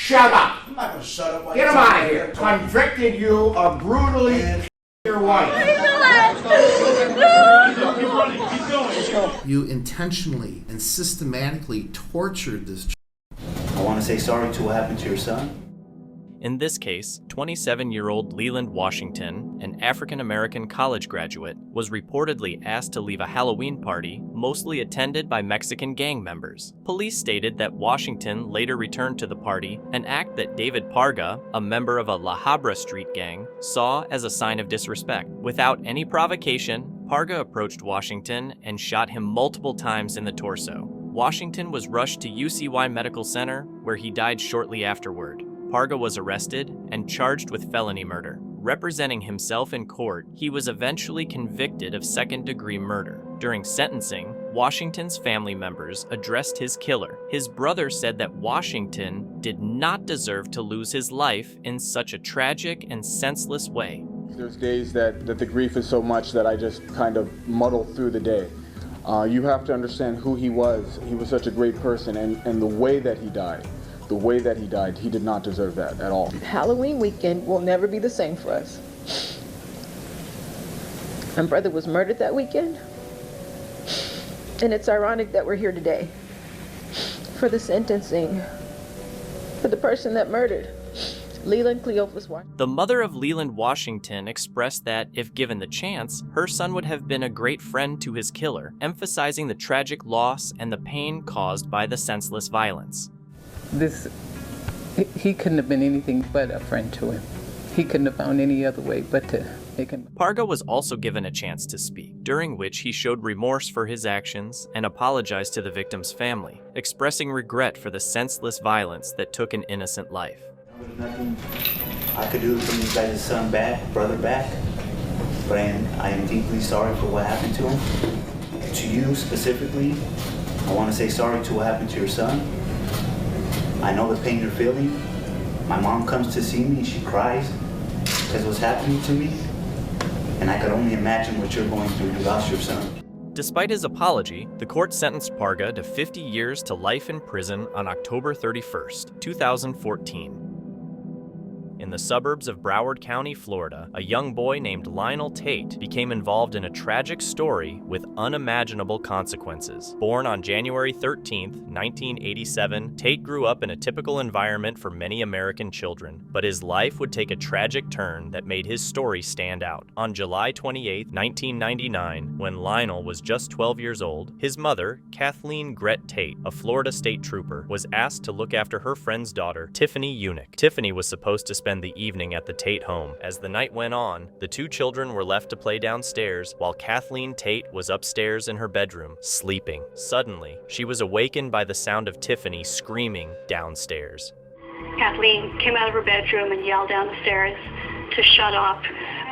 Shut up. I'm not gonna shut up. Get him out of here. Convicted you of brutally your wife. You intentionally and systematically tortured this child. I want to say sorry to what happened to your son. In this case, 27-year-old Leland Washington, an African-American college graduate, was reportedly asked to leave a Halloween party, mostly attended by Mexican gang members. Police stated that Washington later returned to the party, an act that David Parga, a member of a La Habra Street gang, saw as a sign of disrespect. Without any provocation, Parga approached Washington and shot him multiple times in the torso. Washington was rushed to UCY Medical Center, where he died shortly afterward. Parga was arrested and charged with felony murder. Representing himself in court, he was eventually convicted of second-degree murder. During sentencing, Washington's family members addressed his killer. His brother said that Washington did not deserve to lose his life in such a tragic and senseless way. There's days that the grief is so much that I just kind of muddle through the day. You have to understand who he was. He was such a great person, and the way that he died. The way that he died, he did not deserve that at all. Halloween weekend will never be the same for us. My brother was murdered that weekend, and it's ironic that we're here today for the sentencing for the person that murdered Leland Cleophas Washington. The mother of Leland Washington expressed that, if given the chance, her son would have been a great friend to his killer, emphasizing the tragic loss and the pain caused by the senseless violence. He couldn't have been anything but a friend to him. He couldn't have found any other way but to make him. Parga was also given a chance to speak, during which he showed remorse for his actions and apologized to the victim's family, expressing regret for the senseless violence that took an innocent life. There's nothing I could do to bring you guys' son back, brother back, but I am deeply sorry for what happened to him. To you specifically, I want to say sorry to what happened to your son. I know the pain you're feeling. My mom comes to see me, she cries because what's happening to me, and I could only imagine what you're going through. You lost your son. Despite his apology, the court sentenced Parga to 50 years to life in prison on October 31st, 2014. In the suburbs of Broward County, Florida, a young boy named Lionel Tate became involved in a tragic story with unimaginable consequences. Born on January 13, 1987, Tate grew up in a typical environment for many American children, but his life would take a tragic turn that made his story stand out. On July 28, 1999, when Lionel was just 12 years old, his mother, Kathleen Gret Tate, a Florida state trooper, was asked to look after her friend's daughter, Tiffany Unick. Tiffany was supposed to spend the evening at the Tate home. As the night went on, the two children were left to play downstairs while Kathleen Tate was upstairs in her bedroom, sleeping. Suddenly, she was awakened by the sound of Tiffany screaming downstairs. Kathleen came out of her bedroom and yelled down the stairs to shut up,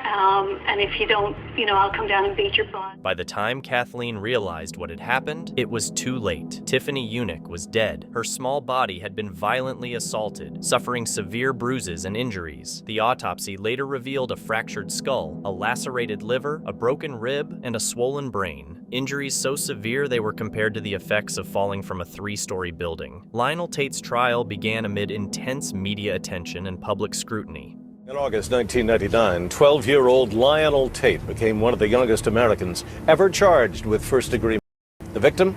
and if you don't, I'll come down and beat your butt. By the time Kathleen realized what had happened, it was too late. Tiffany Unick was dead. Her small body had been violently assaulted, suffering severe bruises and injuries. The autopsy later revealed a fractured skull, a lacerated liver, a broken rib, and a swollen brain. Injuries so severe they were compared to the effects of falling from a 3-story building. Lionel Tate's trial began amid intense media attention and public scrutiny. In August 1999, 12-year-old Lionel Tate became one of the youngest Americans ever charged with first-degree murder. The victim,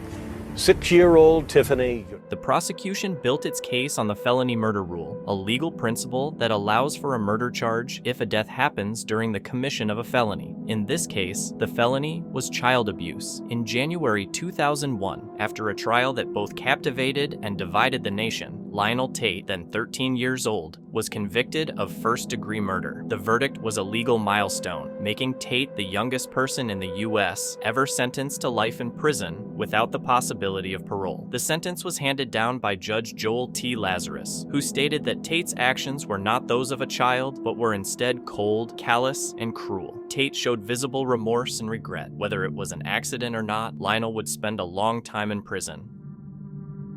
6-year-old Tiffany. The prosecution built its case on the felony murder rule, a legal principle that allows for a murder charge if a death happens during the commission of a felony. In this case, the felony was child abuse. In January 2001, after a trial that both captivated and divided the nation, Lionel Tate, then 13 years old, was convicted of first-degree murder. The verdict was a legal milestone, making Tate the youngest person in the U.S. ever sentenced to life in prison without the possibility of parole. The sentence was handed down by Judge Joel T. Lazarus, who stated that Tate's actions were not those of a child, but were instead cold, callous, and cruel. Tate showed visible remorse and regret. Whether it was an accident or not, Lionel would spend a long time in prison.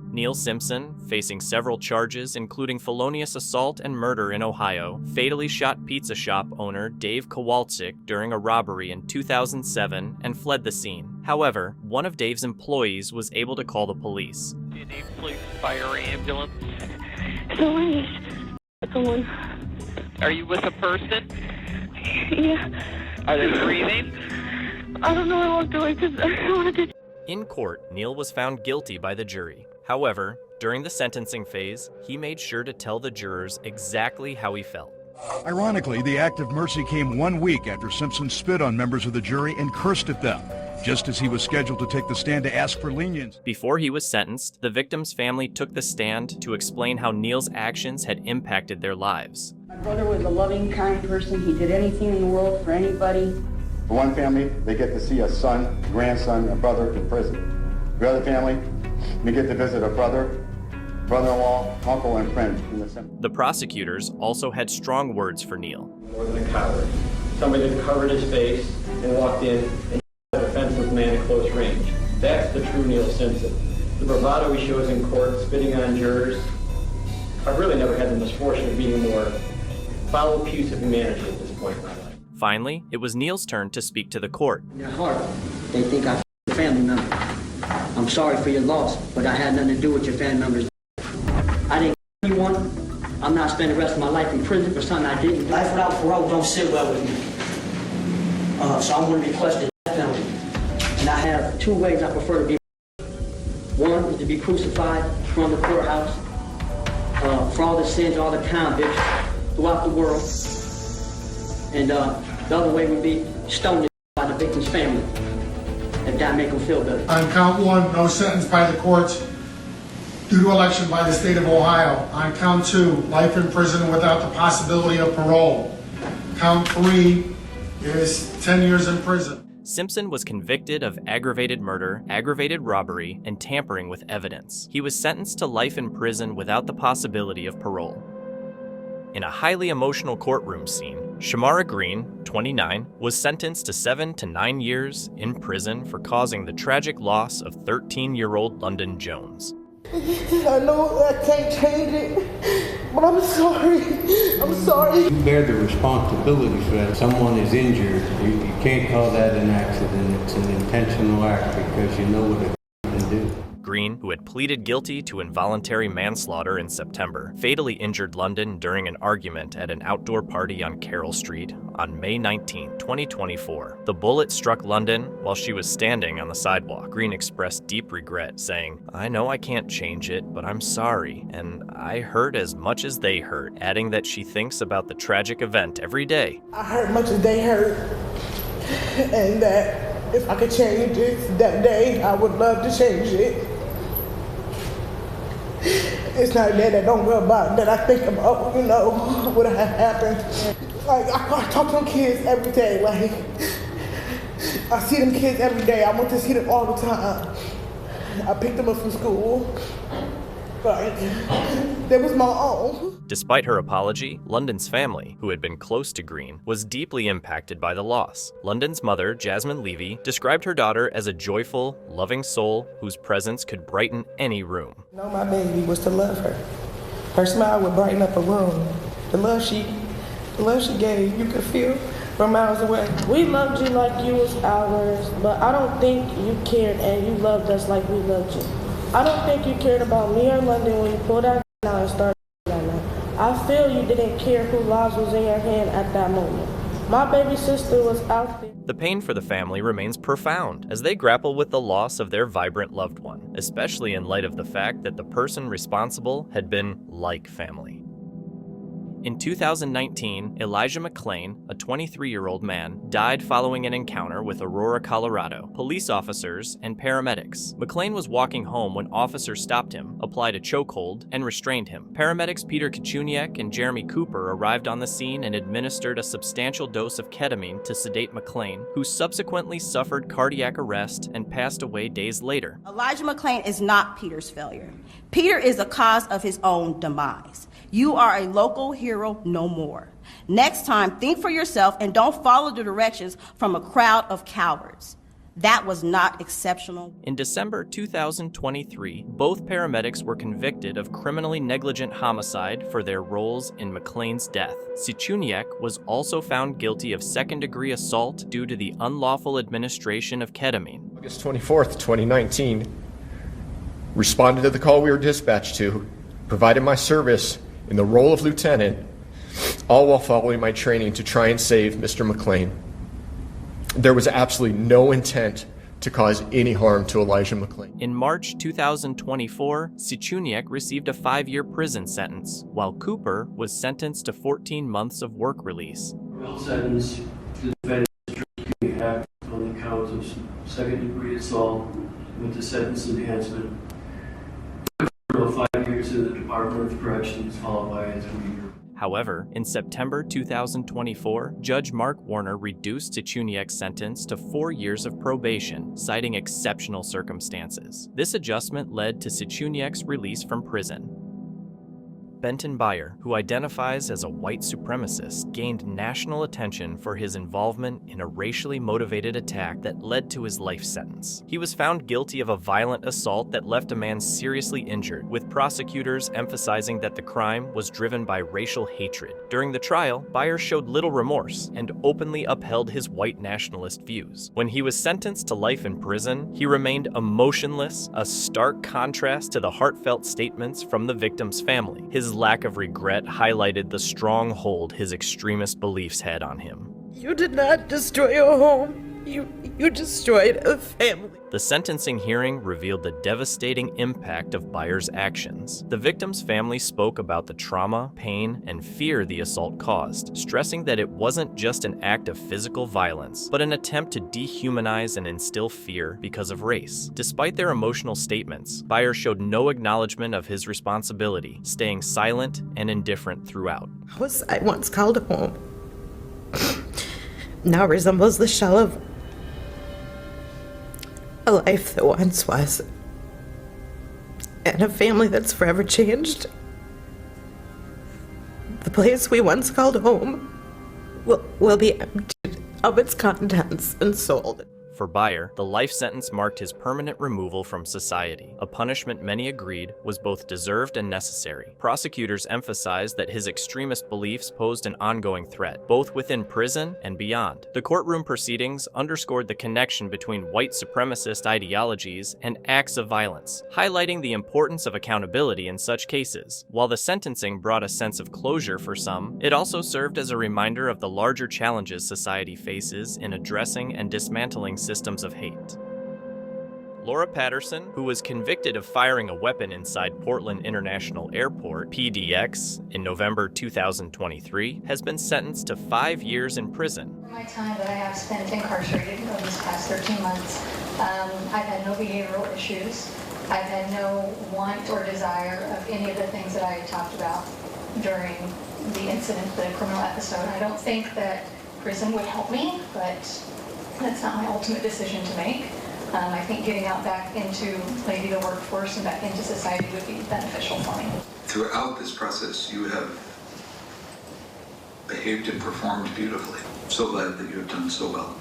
Neil Simpson, facing several charges including felonious assault and murder in Ohio, fatally shot pizza shop owner Dave Kowalczyk during a robbery in 2007 and fled the scene. However, one of Dave's employees was able to call the police. Need a police fire ambulance. Someone. Are you with a person? Yeah. Are they breathing? I don't know what I'm doing because I don't want to. In court, Neil was found guilty by the jury. However, during the sentencing phase, he made sure to tell the jurors exactly how he felt. Ironically, the act of mercy came 1 week after Simpson spit on members of the jury and cursed at them, just as he was scheduled to take the stand to ask for leniency. Before he was sentenced, the victim's family took the stand to explain how Neil's actions had impacted their lives. My brother was a loving, kind person. He did anything in the world for anybody. For one family, they get to see a son, grandson, a brother in prison. The other family, they get to visit a brother, brother-in-law, uncle, and friend in the cemetery. The prosecutors also had strong words for Neil. More than a coward. Somebody that covered his face and walked in and a defenseless man at close range. That's the true Neil Simpson. The bravado he shows in court, spitting on jurors. I've really never had the misfortune of being a more foul piece of humanity at this point in my life. Finally, it was Neil's turn to speak to the court. In their heart, they think I'm a family member. I'm sorry for your loss, but I had nothing to do with your family members. I didn't kill anyone. I'm not spending the rest of my life in prison for something I didn't. Life without parole don't sit well with me. So I'm going to request the death penalty. And I have 2 ways I prefer to be. One is to be crucified from the courthouse for all the sins, all the convicts throughout the world. And the other way would be stoned by the victim's family, if that make them feel better. On count 1, no sentence by the courts due to election by the state of Ohio. On count 2, life in prison without the possibility of parole. Count 3 is 10 years in prison. Simpson was convicted of aggravated murder, aggravated robbery, and tampering with evidence. He was sentenced to life in prison without the possibility of parole. In a highly emotional courtroom scene, Shamara Green, 29, was sentenced to 7 to 9 years in prison for causing the tragic loss of 13-year-old London Jones. I know I can't change it, but I'm sorry. I'm sorry. You bear the responsibility for that. Someone is injured. You can't call that an accident. It's an intentional act because you know what it can do. Green, who had pleaded guilty to involuntary manslaughter in September, fatally injured London during an argument at an outdoor party on Carroll Street on May 19, 2024. The bullet struck London while she was standing on the sidewalk. Green expressed deep regret, saying, "I know I can't change it, but I'm sorry, and I hurt as much as they hurt," adding that she thinks about the tragic event every day. I hurt much as they hurt, and that if I could change it that day, I would love to change it. It's not that I don't worry about, that I think about, what had happened. Like, I talk to them kids every day. Like, I see them kids every day. I want to see them all the time. I pick them up from school. Like, they was my own. Despite her apology, London's family, who had been close to Green, was deeply impacted by the loss. London's mother, Jasmine Levy, described her daughter as a joyful, loving soul whose presence could brighten any room. My baby was to love her. Her smile would brighten up a room. The love she gave, you could feel from miles away. We loved you like you was ours, but I don't think you cared and you loved us like we loved you. I don't think you cared about me or London when you pulled that out and started that night. I feel you didn't care whose lives was in your hand at that moment. My baby sister was out there. The pain for the family remains profound as they grapple with the loss of their vibrant loved one, especially in light of the fact that the person responsible had been like family. In 2019, Elijah McClain, a 23-year-old man, died following an encounter with Aurora, Colorado, police officers, and paramedics. McClain was walking home when officers stopped him, applied a chokehold, and restrained him. Paramedics Peter Kachuniak and Jeremy Cooper arrived on the scene and administered a substantial dose of ketamine to sedate McClain, who subsequently suffered cardiac arrest and passed away days later. Elijah McClain is not Peter's failure. Peter is the cause of his own demise. You are a local hero no more. Next time, think for yourself and don't follow the directions from a crowd of cowards. That was not exceptional. In December 2023, both paramedics were convicted of criminally negligent homicide for their roles in McClain's death. Sichuniak was also found guilty of second-degree assault due to the unlawful administration of ketamine. August 24th, 2019, responded to the call we were dispatched to provided my service in the role of lieutenant, all while following my training to try and save Mr. McLean. There was absolutely no intent to cause any harm to Elijah McLean. In March 2024, Sichuniec received a 5-year prison sentence, while Cooper was sentenced to 14 months of work release. Real sentence, the defendant is act on the count of second-degree assault with the sentence enhancement. 5 years in the Department of Corrections, followed by a 3-year. However, in September 2024, Judge Mark Warner reduced Sichuniec's sentence to 4 years of probation, citing exceptional circumstances. This adjustment led to Sichuniec's release from prison. Benton Byer, who identifies as a white supremacist, gained national attention for his involvement in a racially motivated attack that led to his life sentence. He was found guilty of a violent assault that left a man seriously injured, with prosecutors emphasizing that the crime was driven by racial hatred. During the trial, Byer showed little remorse and openly upheld his white nationalist views. When he was sentenced to life in prison, he remained emotionless, a stark contrast to the heartfelt statements from the victim's family. His lack of regret highlighted the strong hold his extremist beliefs had on him. You did not destroy a home. You destroyed a family. The sentencing hearing revealed the devastating impact of Byer's actions. The victim's family spoke about the trauma, pain, and fear the assault caused, stressing that it wasn't just an act of physical violence, but an attempt to dehumanize and instill fear because of race. Despite their emotional statements, Byer showed no acknowledgement of his responsibility, staying silent and indifferent throughout. House I once called home now resembles the shell of a life that once was, and a family that's forever changed. The place we once called home will be emptied of its contents and sold. For Byer, the life sentence marked his permanent removal from society, a punishment many agreed was both deserved and necessary. Prosecutors emphasized that his extremist beliefs posed an ongoing threat, both within prison and beyond. The courtroom proceedings underscored the connection between white supremacist ideologies and acts of violence, highlighting the importance of accountability in such cases. While the sentencing brought a sense of closure for some, it also served as a reminder of the larger challenges society faces in addressing and dismantling systems of hate. Laura Patterson, who was convicted of firing a weapon inside Portland International Airport, PDX, in November 2023, has been sentenced to 5 years in prison. For my time that I have spent incarcerated over these past 13 months, I've had no behavioral issues. I've had no want or desire of any of the things that I talked about during the incident, the criminal episode. I don't think that prison would help me, but that's not my ultimate decision to make. I think getting out back into maybe the workforce and back into society would be beneficial for me. Throughout this process, you have behaved and performed beautifully. I'm so glad that you have done so well.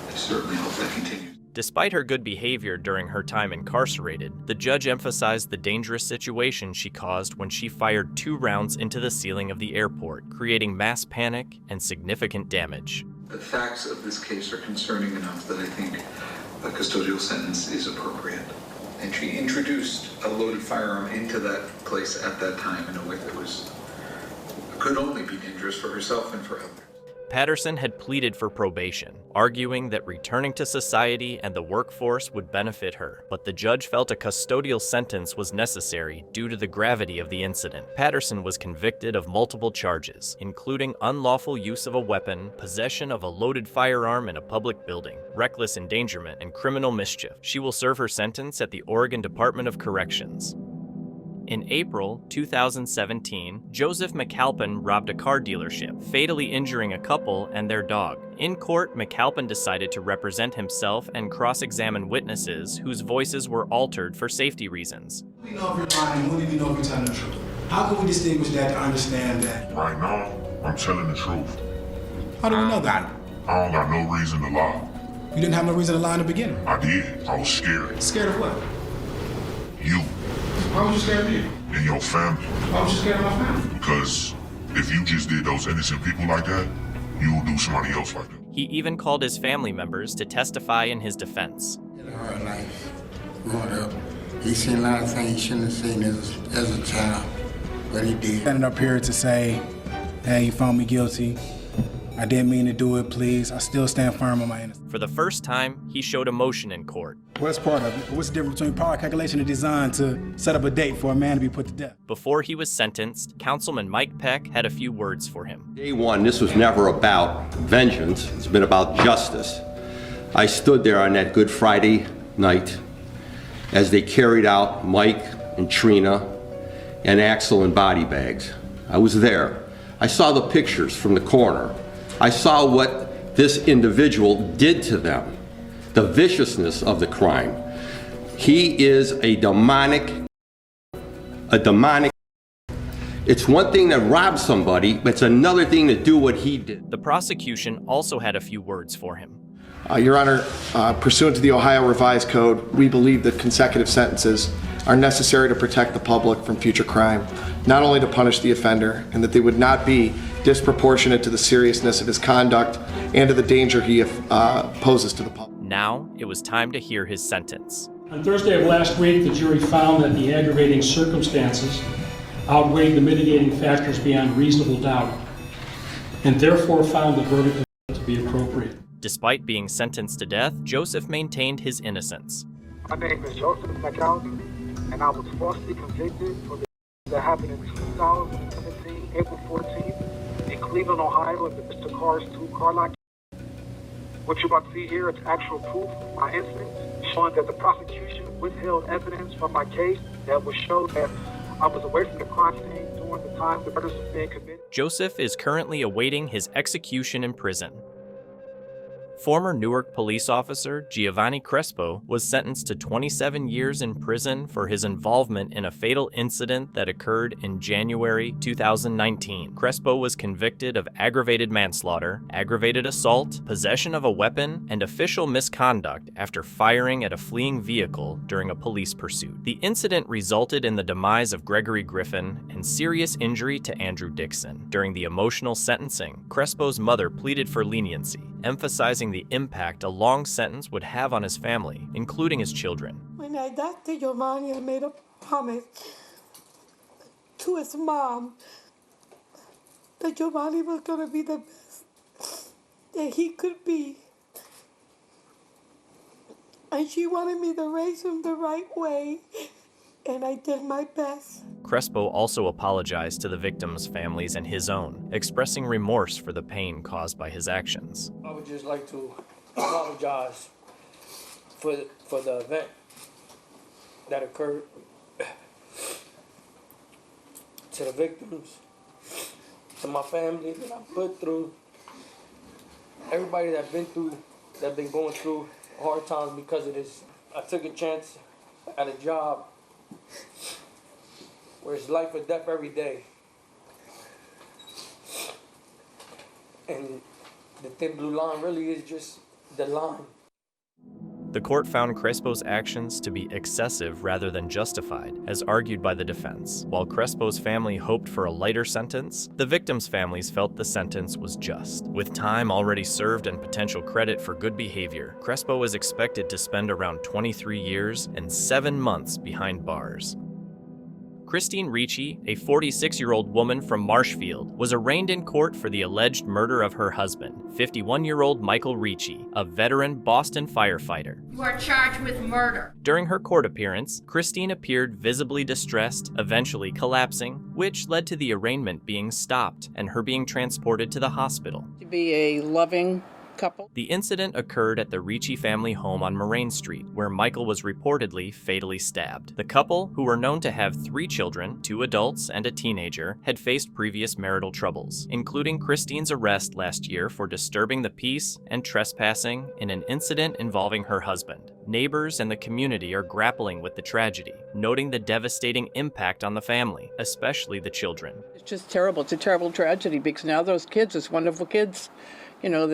I certainly hope that continues. Despite her good behavior during her time incarcerated, the judge emphasized the dangerous situation she caused when she fired 2 rounds into the ceiling of the airport, creating mass panic and significant damage. The facts of this case are concerning enough that I think a custodial sentence is appropriate. And she introduced a loaded firearm into that place at that time in a way that could only be dangerous for herself and for others. Patterson had pleaded for probation, arguing that returning to society and the workforce would benefit her, but the judge felt a custodial sentence was necessary due to the gravity of the incident. Patterson was convicted of multiple charges, including unlawful use of a weapon, possession of a loaded firearm in a public building, reckless endangerment, and criminal mischief. She will serve her sentence at the Oregon Department of Corrections. In April 2017, Joseph McAlpin robbed a car dealership, fatally injuring a couple and their dog. In court, McAlpin decided to represent himself and cross-examine witnesses whose voices were altered for safety reasons. When do you know if you're lying? When do you know if you're telling the truth? How can we distinguish that to understand that? Right now, I'm telling the truth. How do we know that? I don't got no reason to lie. You didn't have no reason to lie in the beginning. I did. I was scared. Scared of what? You. Why was you scared of me? And your family. Why was you scared of my family? Because if you just did those innocent people like that, you will do somebody else like that. He even called his family members to testify in his defense. In a hard life, growing up, he seen a lot of things he shouldn't have seen as a child. that he did. Standing up here to say, hey, you found me guilty. I didn't mean to do it, please. I still stand firm on my innocence. For the first time, he showed emotion in court. What's part of it? What's the difference between power calculation and design to set up a date for a man to be put to death? Before he was sentenced, Councilman Mike Peck had a few words for him. Day one, this was never about vengeance. It's been about justice. I stood there on that Good Friday night as they carried out Mike and Trina and Axel in body bags. I was there. I saw the pictures from the corner. I saw what this individual did to them, the viciousness of the crime. He is a demonic. It's one thing to rob somebody, but it's another thing to do what he did. The prosecution also had a few words for him. Your Honor, pursuant to the Ohio Revised Code, we believe that consecutive sentences are necessary to protect the public from future crime, not only to punish the offender, and that they would not be disproportionate to the seriousness of his conduct and to the danger he poses to the public. Now it was time to hear his sentence. On Thursday of last week, the jury found that the aggravating circumstances outweighed the mitigating factors beyond reasonable doubt, and therefore found the verdict to be appropriate. Despite being sentenced to death, Joseph maintained his innocence. My name is Joseph McAllister, and I was falsely convicted for the that happened in 2017, April 14th, in Cleveland, Ohio, at the Mr. Cars 2 car lot. What you're about to see here is actual proof of my innocence, showing that the prosecution withheld evidence from my case that would show that I was away from the crime scene during the time the murders was being committed. Joseph is currently awaiting his execution in prison. Former Newark police officer Giovanni Crespo was sentenced to 27 years in prison for his involvement in a fatal incident that occurred in January 2019. Crespo was convicted of aggravated manslaughter, aggravated assault, possession of a weapon, and official misconduct after firing at a fleeing vehicle during a police pursuit. The incident resulted in the demise of Gregory Griffin and serious injury to Andrew Dixon. During the emotional sentencing, Crespo's mother pleaded for leniency, emphasizing the impact a long sentence would have on his family, including his children. When I died to Giovanni, I made a promise to his mom that Giovanni was going to be the best that he could be. And she wanted me to raise him the right way, and I did my best. Crespo also apologized to the victims' families and his own, expressing remorse for the pain caused by his actions. I would just like to apologize for the event that occurred, to the victims, to my family that I put through, everybody that's been going through hard times because of this. I took a chance at a job where it's life or death every day. And the thin blue line really is just the line. The court found Crespo's actions to be excessive rather than justified, as argued by the defense. While Crespo's family hoped for a lighter sentence, the victims' families felt the sentence was just. With time already served and potential credit for good behavior, Crespo was expected to spend around 23 years and 7 months behind bars. Christine Ricci, a 46-year-old woman from Marshfield, was arraigned in court for the alleged murder of her husband, 51-year-old Michael Ricci, a veteran Boston firefighter. You are charged with murder. During her court appearance, Christine appeared visibly distressed, eventually collapsing, which led to the arraignment being stopped and her being transported to the hospital. To be a loving couple. The incident occurred at the Ricci family home on Moraine Street, where Michael was reportedly fatally stabbed. The couple, who were known to have 3 children, 2 adults and a teenager, had faced previous marital troubles, including Christine's arrest last year for disturbing the peace and trespassing in an incident involving her husband. Neighbors and the community are grappling with the tragedy, noting the devastating impact on the family, especially the children. It's just terrible. It's a terrible tragedy because now those kids, those wonderful kids, you know,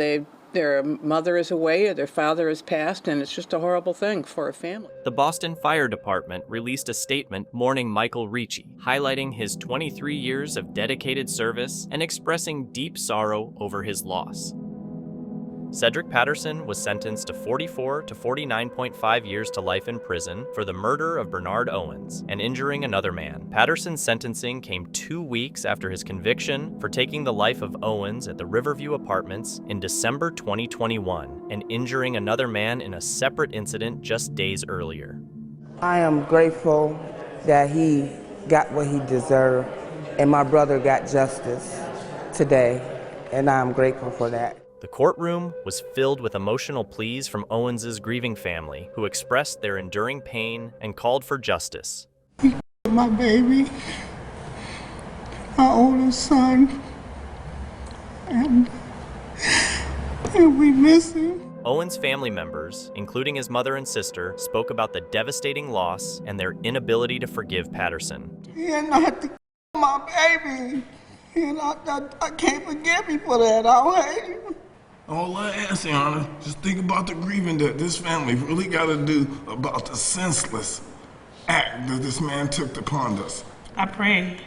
their mother is away or their father has passed, and it's just a horrible thing for a family. The Boston Fire Department released a statement mourning Michael Ricci, highlighting his 23 years of dedicated service and expressing deep sorrow over his loss. Cedric Patterson was sentenced to 44 to 49.5 years to life in prison for the murder of Bernard Owens and injuring another man. Patterson's sentencing came 2 weeks after his conviction for taking the life of Owens at the Riverview Apartments in December 2021 and injuring another man in a separate incident just days earlier. I am grateful that he got what he deserved and my brother got justice today, and I'm grateful for that. The courtroom was filled with emotional pleas from Owens's grieving family, who expressed their enduring pain and called for justice. My baby, my oldest son, and we miss him. Owens' family members, including his mother and sister, spoke about the devastating loss and their inability to forgive Patterson. He had not to kill my baby, and I can't forgive him for that. I hate him. All I ask, Your Honor, just think about the grieving that this family really got to do about the senseless act that this man took upon us. I pray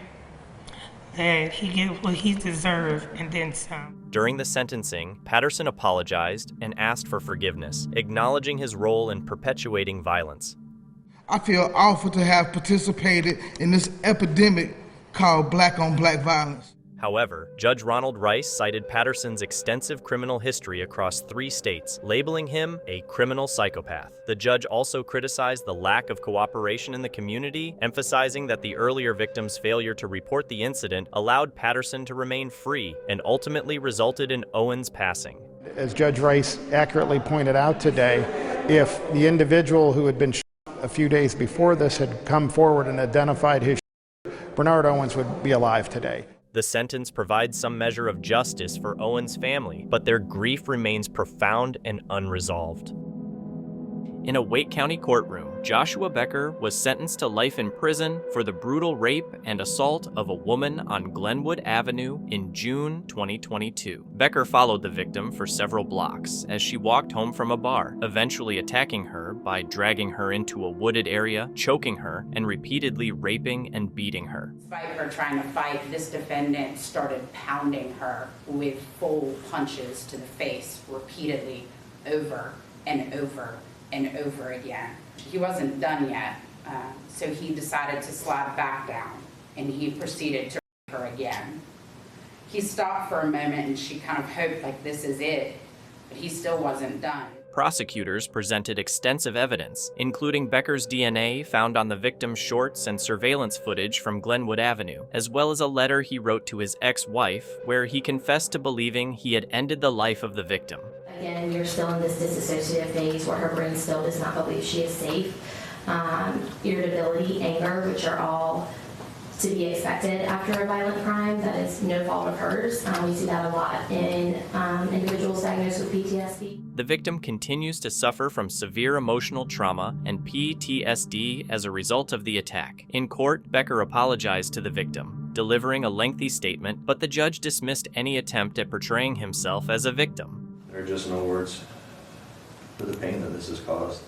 that he gets what he deserves and then some. During the sentencing, Patterson apologized and asked for forgiveness, acknowledging his role in perpetuating violence. I feel awful to have participated in this epidemic called black-on-black violence. However, Judge Ronald Rice cited Patterson's extensive criminal history across 3 states, labeling him a criminal psychopath. The judge also criticized the lack of cooperation in the community, emphasizing that the earlier victim's failure to report the incident allowed Patterson to remain free and ultimately resulted in Owens' passing. As Judge Rice accurately pointed out today, if the individual who had been shot a few days before this had come forward and identified his Bernard Owens would be alive today. The sentence provides some measure of justice for Owens' family, but their grief remains profound and unresolved. In a Wake County courtroom, Joshua Becker was sentenced to life in prison for the brutal rape and assault of a woman on Glenwood Avenue in June 2022. Becker followed the victim for several blocks as she walked home from a bar, eventually attacking her by dragging her into a wooded area, choking her, and repeatedly raping and beating her. Despite her trying to fight, this defendant started pounding her with full punches to the face repeatedly over and over and over again. He wasn't done yet, so he decided to slide back down, and he proceeded to rape her again. He stopped for a moment, and she kind of hoped like this is it, but he still wasn't done. Prosecutors presented extensive evidence, including Becker's DNA found on the victim's shorts and surveillance footage from Glenwood Avenue, as well as a letter he wrote to his ex-wife where he confessed to believing he had ended the life of the victim. Again, you're still in this disassociative phase where her brain still does not believe she is safe. Irritability, anger, which are all to be expected after a violent crime. That is no fault of hers. We see that a lot in individuals diagnosed with PTSD. The victim continues to suffer from severe emotional trauma and PTSD as a result of the attack. In court, Becker apologized to the victim, delivering a lengthy statement, but the judge dismissed any attempt at portraying himself as a victim. There are just no words for the pain that this has caused.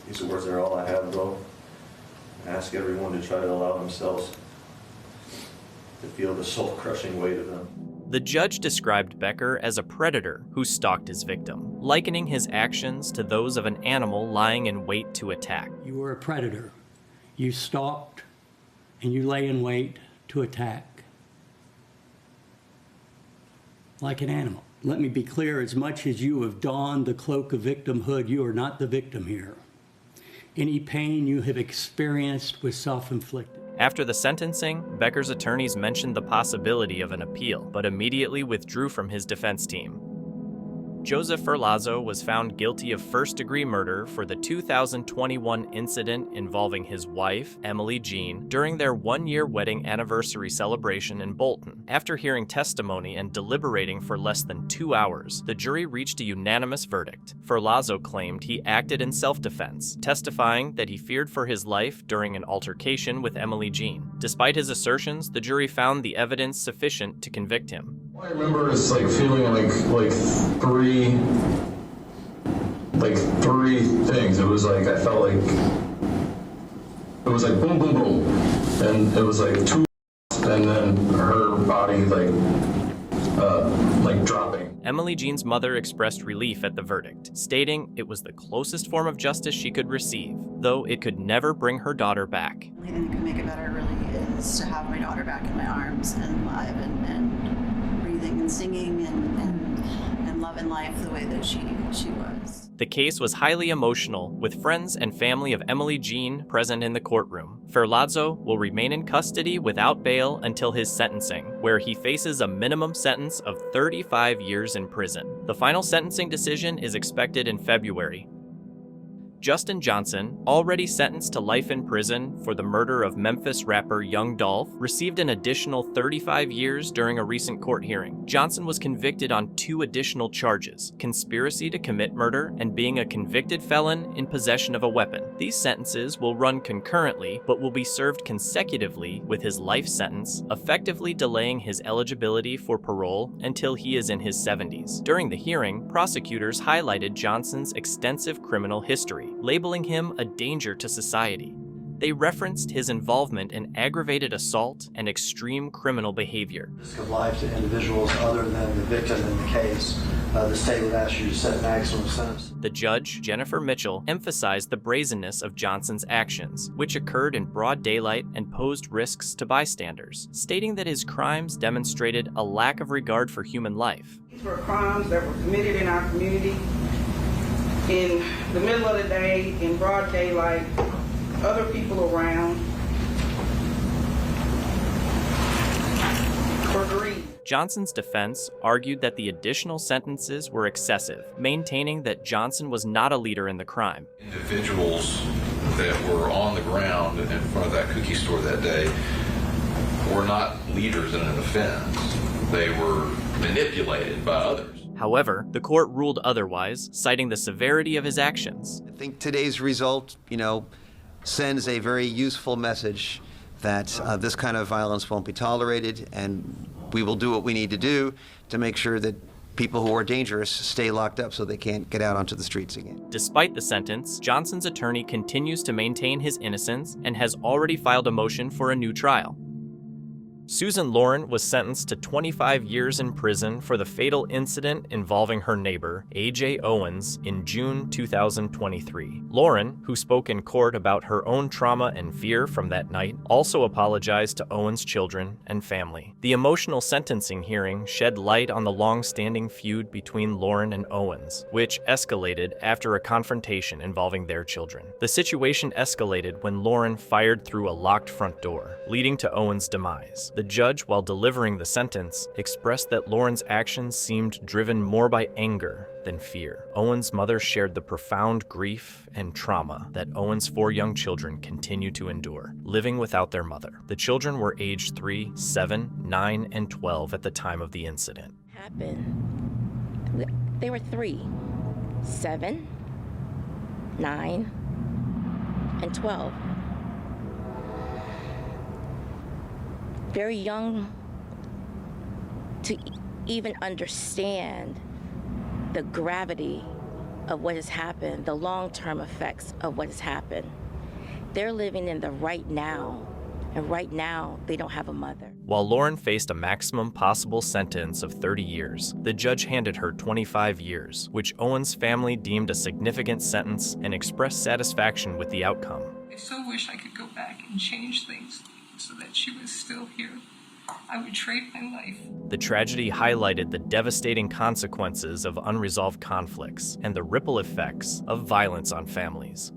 These words are all I have, though. I ask everyone to try to allow themselves to feel the soul-crushing weight of them. The judge described Becker as a predator who stalked his victim, likening his actions to those of an animal lying in wait to attack. You were a predator. You stalked and you lay in wait to attack. Like an animal. Let me be clear, as much as you have donned the cloak of victimhood, you are not the victim here. Any pain you have experienced was self-inflicted. After the sentencing, Becker's attorneys mentioned the possibility of an appeal, but immediately withdrew from his defense team. Joseph Ferlazzo was found guilty of first-degree murder for the 2021 incident involving his wife, Emily Jean, during their one-year wedding anniversary celebration in Bolton. After hearing testimony and deliberating for less than 2 hours, the jury reached a unanimous verdict. Ferlazzo claimed he acted in self-defense, testifying that he feared for his life during an altercation with Emily Jean. Despite his assertions, the jury found the evidence sufficient to convict him. What I remember is feeling like three things. It was I felt like it was boom, boom, boom, and it was two, and then her body dropping. Emily Jean's mother expressed relief at the verdict, stating it was the closest form of justice she could receive, though it could never bring her daughter back. The only thing that could make it better really is to have my daughter back in my arms and alive and breathing and singing and loving life the way that she was. The case was highly emotional, with friends and family of Emily Jean present in the courtroom. Ferlazzo will remain in custody without bail until his sentencing, where he faces a minimum sentence of 35 years in prison. The final sentencing decision is expected in February. Justin Johnson, already sentenced to life in prison for the murder of Memphis rapper Young Dolph, received an additional 35 years during a recent court hearing. Johnson was convicted on 2 additional charges: conspiracy to commit murder and being a convicted felon in possession of a weapon. These sentences will run concurrently, but will be served consecutively with his life sentence, effectively delaying his eligibility for parole until he is in his 70s. During the hearing, prosecutors highlighted Johnson's extensive criminal history, labeling him a danger to society. They referenced his involvement in aggravated assault and extreme criminal behavior. Risk of life to individuals other than the victim in the case, the state would ask you to set maximum sentence. The judge, Jennifer Mitchell, emphasized the brazenness of Johnson's actions, which occurred in broad daylight and posed risks to bystanders, stating that his crimes demonstrated a lack of regard for human life. These were crimes that were committed in our community in the middle of the day, in broad daylight, other people around, for greed. Johnson's defense argued that the additional sentences were excessive, maintaining that Johnson was not a leader in the crime. Individuals that were on the ground in front of that cookie store that day were not leaders in an offense. They were manipulated by others. However, the court ruled otherwise, citing the severity of his actions. I think today's result, sends a very useful message that this kind of violence won't be tolerated, and we will do what we need to do to make sure that people who are dangerous stay locked up so they can't get out onto the streets again. Despite the sentence, Johnson's attorney continues to maintain his innocence and has already filed a motion for a new trial. Susan Lauren was sentenced to 25 years in prison for the fatal incident involving her neighbor, AJ Owens, in June 2023. Lauren, who spoke in court about her own trauma and fear from that night, also apologized to Owens' children and family. The emotional sentencing hearing shed light on the long-standing feud between Lauren and Owens, which escalated after a confrontation involving their children. The situation escalated when Lauren fired through a locked front door, leading to Owens' demise. The judge, while delivering the sentence, expressed that Lauren's actions seemed driven more by anger than fear. Owens' mother shared the profound grief and trauma that Owens' 4 young children continue to endure, living without their mother. The children were aged 3, 7, 9, and 12 at the time of the incident. They were 3, 7, 9, and 12. Very young to even understand the gravity of what has happened, the long-term effects of what has happened. They're living in the right now, and right now they don't have a mother. While Lauren faced a maximum possible sentence of 30 years, the judge handed her 25 years, which Owens' family deemed a significant sentence and expressed satisfaction with the outcome. I so wish I could go back and change things so that she was still here. I would trade my life. The tragedy highlighted the devastating consequences of unresolved conflicts and the ripple effects of violence on families.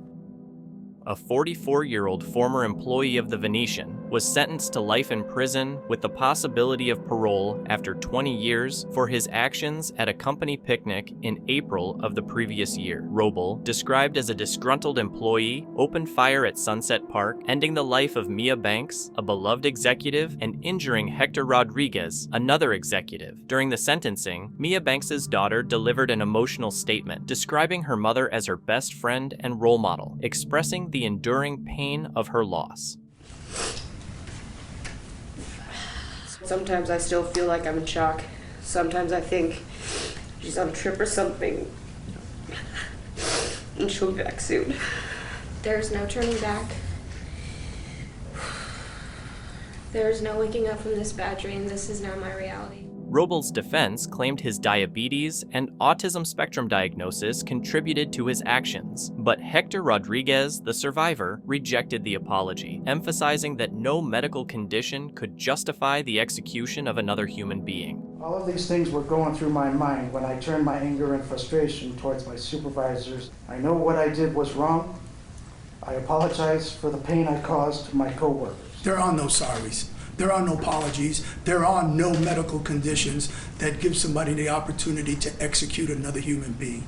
A 44-year-old former employee of the Venetian was sentenced to life in prison with the possibility of parole after 20 years for his actions at a company picnic in April of the previous year. Roble, described as a disgruntled employee, opened fire at Sunset Park, ending the life of Mia Banks, a beloved executive, and injuring Hector Rodriguez, another executive. During the sentencing, Mia Banks' daughter delivered an emotional statement describing her mother as her best friend and role model, expressing the enduring pain of her loss. Sometimes I still feel like I'm in shock. Sometimes I think she's on a trip or something, and she'll be back soon. There's no turning back. There's no waking up from this bad dream. This is now my reality. Robles' defense claimed his diabetes and autism spectrum diagnosis contributed to his actions, but Hector Rodriguez, the survivor, rejected the apology, emphasizing that no medical condition could justify the execution of another human being. All of these things were going through my mind when I turned my anger and frustration towards my supervisors. I know what I did was wrong. I apologize for the pain I caused to my coworkers. There are no sorries. There are no apologies. There are no medical conditions that give somebody the opportunity to execute another human being.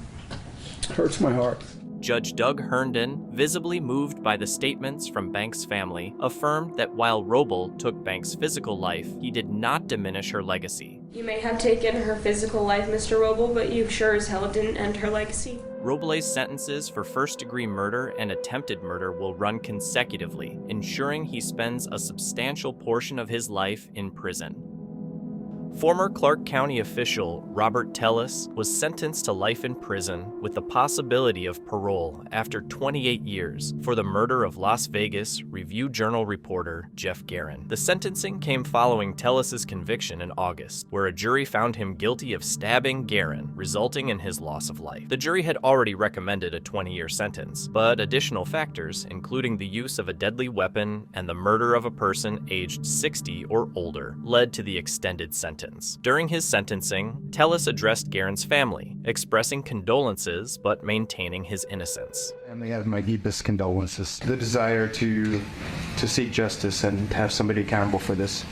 It hurts my heart. Judge Doug Herndon, visibly moved by the statements from Banks' family, affirmed that while Roble took Banks' physical life, he did not diminish her legacy. You may have taken her physical life, Mr. Roble, but you sure as hell didn't end her legacy. Roble's sentences for first-degree murder and attempted murder will run consecutively, ensuring he spends a substantial portion of his life in prison. Former Clark County official Robert Tellis was sentenced to life in prison with the possibility of parole after 28 years for the murder of Las Vegas Review-Journal reporter Jeff Guerin. The sentencing came following Tellis's conviction in August, where a jury found him guilty of stabbing Guerin, resulting in his loss of life. The jury had already recommended a 20-year sentence, but additional factors, including the use of a deadly weapon and the murder of a person aged 60 or older, led to the extended sentence. During his sentencing, Tellis addressed Guerin's family, expressing condolences but maintaining his innocence. Family have my deepest condolences. The desire to seek justice and have somebody accountable for this.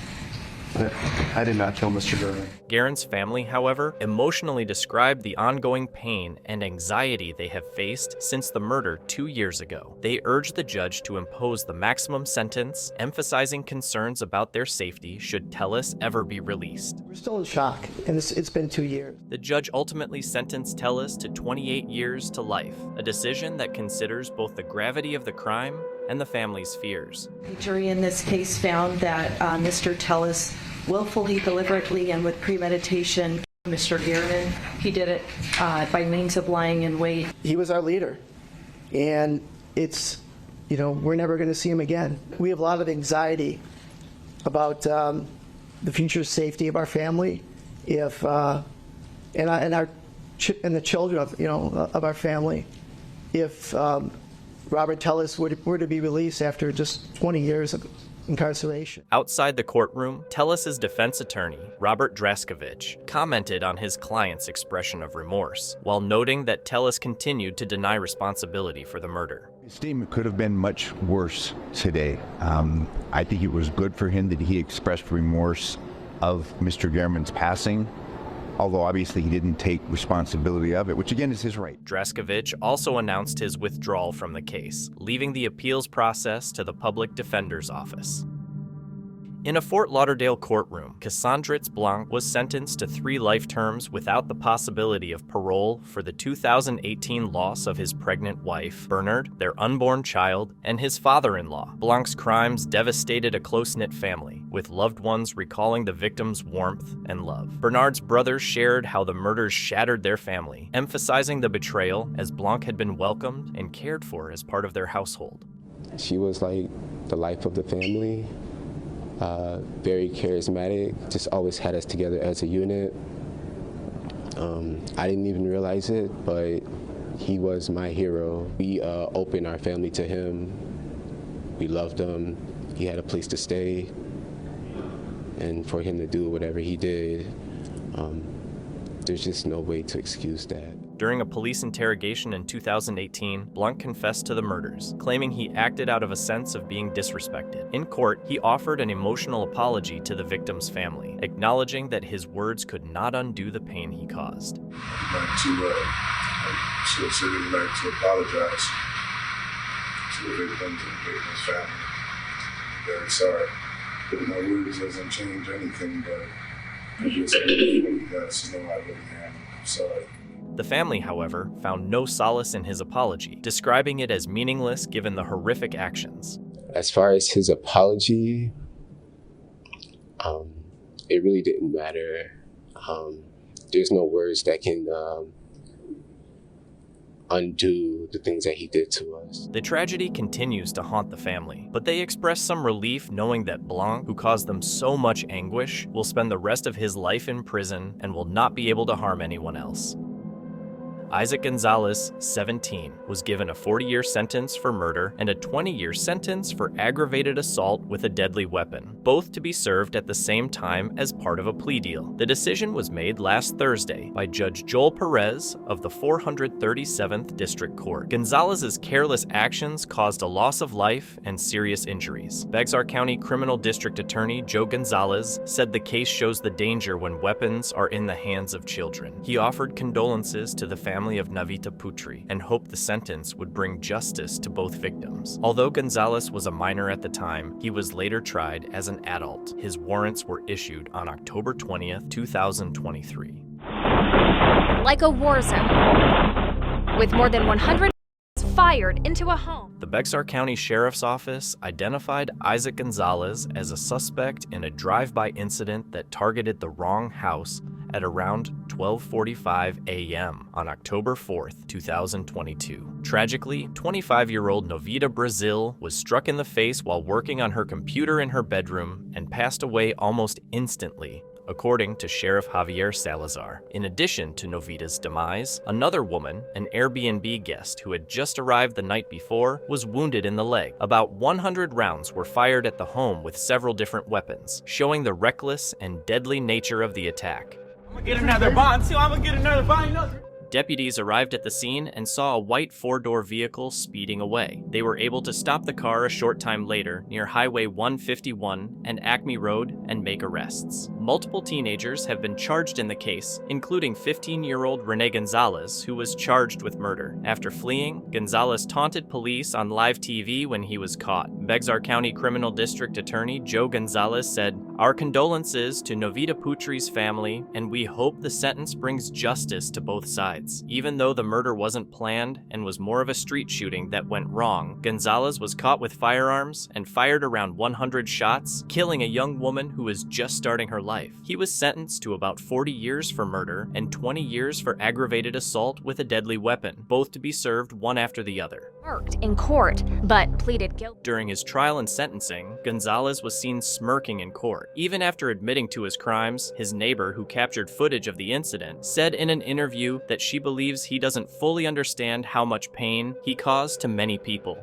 But I did not kill Mr. Guerin. Guerin's family, however, emotionally described the ongoing pain and anxiety they have faced since the murder 2 years ago. They urged the judge to impose the maximum sentence, emphasizing concerns about their safety should Tellis ever be released. We're still in shock, and it's been 2 years. The judge ultimately sentenced Tellis to 28 years to life, a decision that considers both the gravity of the crime and the family's fears. The jury in this case found that Mr. Tellis willfully, deliberately, and with premeditation killed Mr. Guerin. He did it by means of lying in wait. He was our leader, and it's, we're never going to see him again. We have a lot of anxiety about the future safety of our family, and the children of our family, if Robert Tellis were to be released after just 20 years of incarceration. Outside the courtroom, Tellis's defense attorney, Robert Draskovich, commented on his client's expression of remorse, while noting that Tellis continued to deny responsibility for the murder. His statement could have been much worse today. I think it was good for him that he expressed remorse of Mr. Guerin's passing, although obviously he didn't take responsibility of it, which again is his right. Draskovich also announced his withdrawal from the case, leaving the appeals process to the public defender's office. In a Fort Lauderdale courtroom, Cassandritz Blanc was sentenced to 3 life terms without the possibility of parole for the 2018 loss of his pregnant wife, Bernard, their unborn child, and his father-in-law. Blanc's crimes devastated a close-knit family, with loved ones recalling the victim's warmth and love. Bernard's brothers shared how the murders shattered their family, emphasizing the betrayal as Blanc had been welcomed and cared for as part of their household. She was like the life of the family. Very charismatic, just always had us together as a unit. I didn't even realize it, but he was my hero. We opened our family to him. We loved him. He had a place to stay. And for him to do whatever he did, there's just no way to excuse that. During a police interrogation in 2018, Blanc confessed to the murders, claiming he acted out of a sense of being disrespected. In court, he offered an emotional apology to the victim's family, acknowledging that his words could not undo the pain he caused. I'd like to apologize to the victims and the victim's family. I'm very sorry. My words doesn't change anything, but I just want you guys to know I really am sorry. The family, however, found no solace in his apology, describing it as meaningless given the horrific actions. As far as his apology, it really didn't matter. There's no words that can undo the things that he did to us. The tragedy continues to haunt the family, but they express some relief knowing that Blanc, who caused them so much anguish, will spend the rest of his life in prison and will not be able to harm anyone else. Isaac Gonzalez, 17, was given a 40-year sentence for murder and a 20-year sentence for aggravated assault with a deadly weapon, both to be served at the same time as part of a plea deal. The decision was made last Thursday by Judge Joel Perez of the 437th District Court. Gonzalez's careless actions caused a loss of life and serious injuries. Bexar County Criminal District Attorney Joe Gonzalez said the case shows the danger when weapons are in the hands of children. He offered condolences to the family of Navita Putri and hoped the sentence would bring justice to both victims. Although Gonzalez was a minor at the time, he was later tried as an adult. His warrants were issued on October 20th, 2023. Like a war zone, with more than 100 fired into a home. The Bexar County Sheriff's Office identified Isaac Gonzalez as a suspect in a drive-by incident that targeted the wrong house at around 12:45 a.m. on October 4th, 2022. Tragically, 25-year-old Novita Brazil was struck in the face while working on her computer in her bedroom and passed away almost instantly, according to Sheriff Javier Salazar. In addition to Novita's demise, another woman, an Airbnb guest who had just arrived the night before, was wounded in the leg. About 100 rounds were fired at the home with several different weapons, showing the reckless and deadly nature of the attack. I'm gonna get another bond, too. I'm gonna get another bond. Deputies arrived at the scene and saw a white four-door vehicle speeding away. They were able to stop the car a short time later near Highway 151 and Acme Road and make arrests. Multiple teenagers have been charged in the case, including 15-year-old Rene Gonzalez, who was charged with murder. After fleeing, Gonzalez taunted police on live TV when he was caught. Bexar County Criminal District Attorney Joe Gonzalez said, "Our condolences to Novita Putri's family, and we hope the sentence brings justice to both sides. Even though the murder wasn't planned and was more of a street shooting that went wrong, Gonzalez was caught with firearms and fired around 100 shots, killing a young woman who was just starting her life. He was sentenced to about 40 years for murder and 20 years for aggravated assault with a deadly weapon, both to be served one after the other." Worked in court, but pleaded guilty. During his trial and sentencing, Gonzalez was seen smirking in court. Even after admitting to his crimes, his neighbor, who captured footage of the incident, said in an interview that she believes he doesn't fully understand how much pain he caused to many people.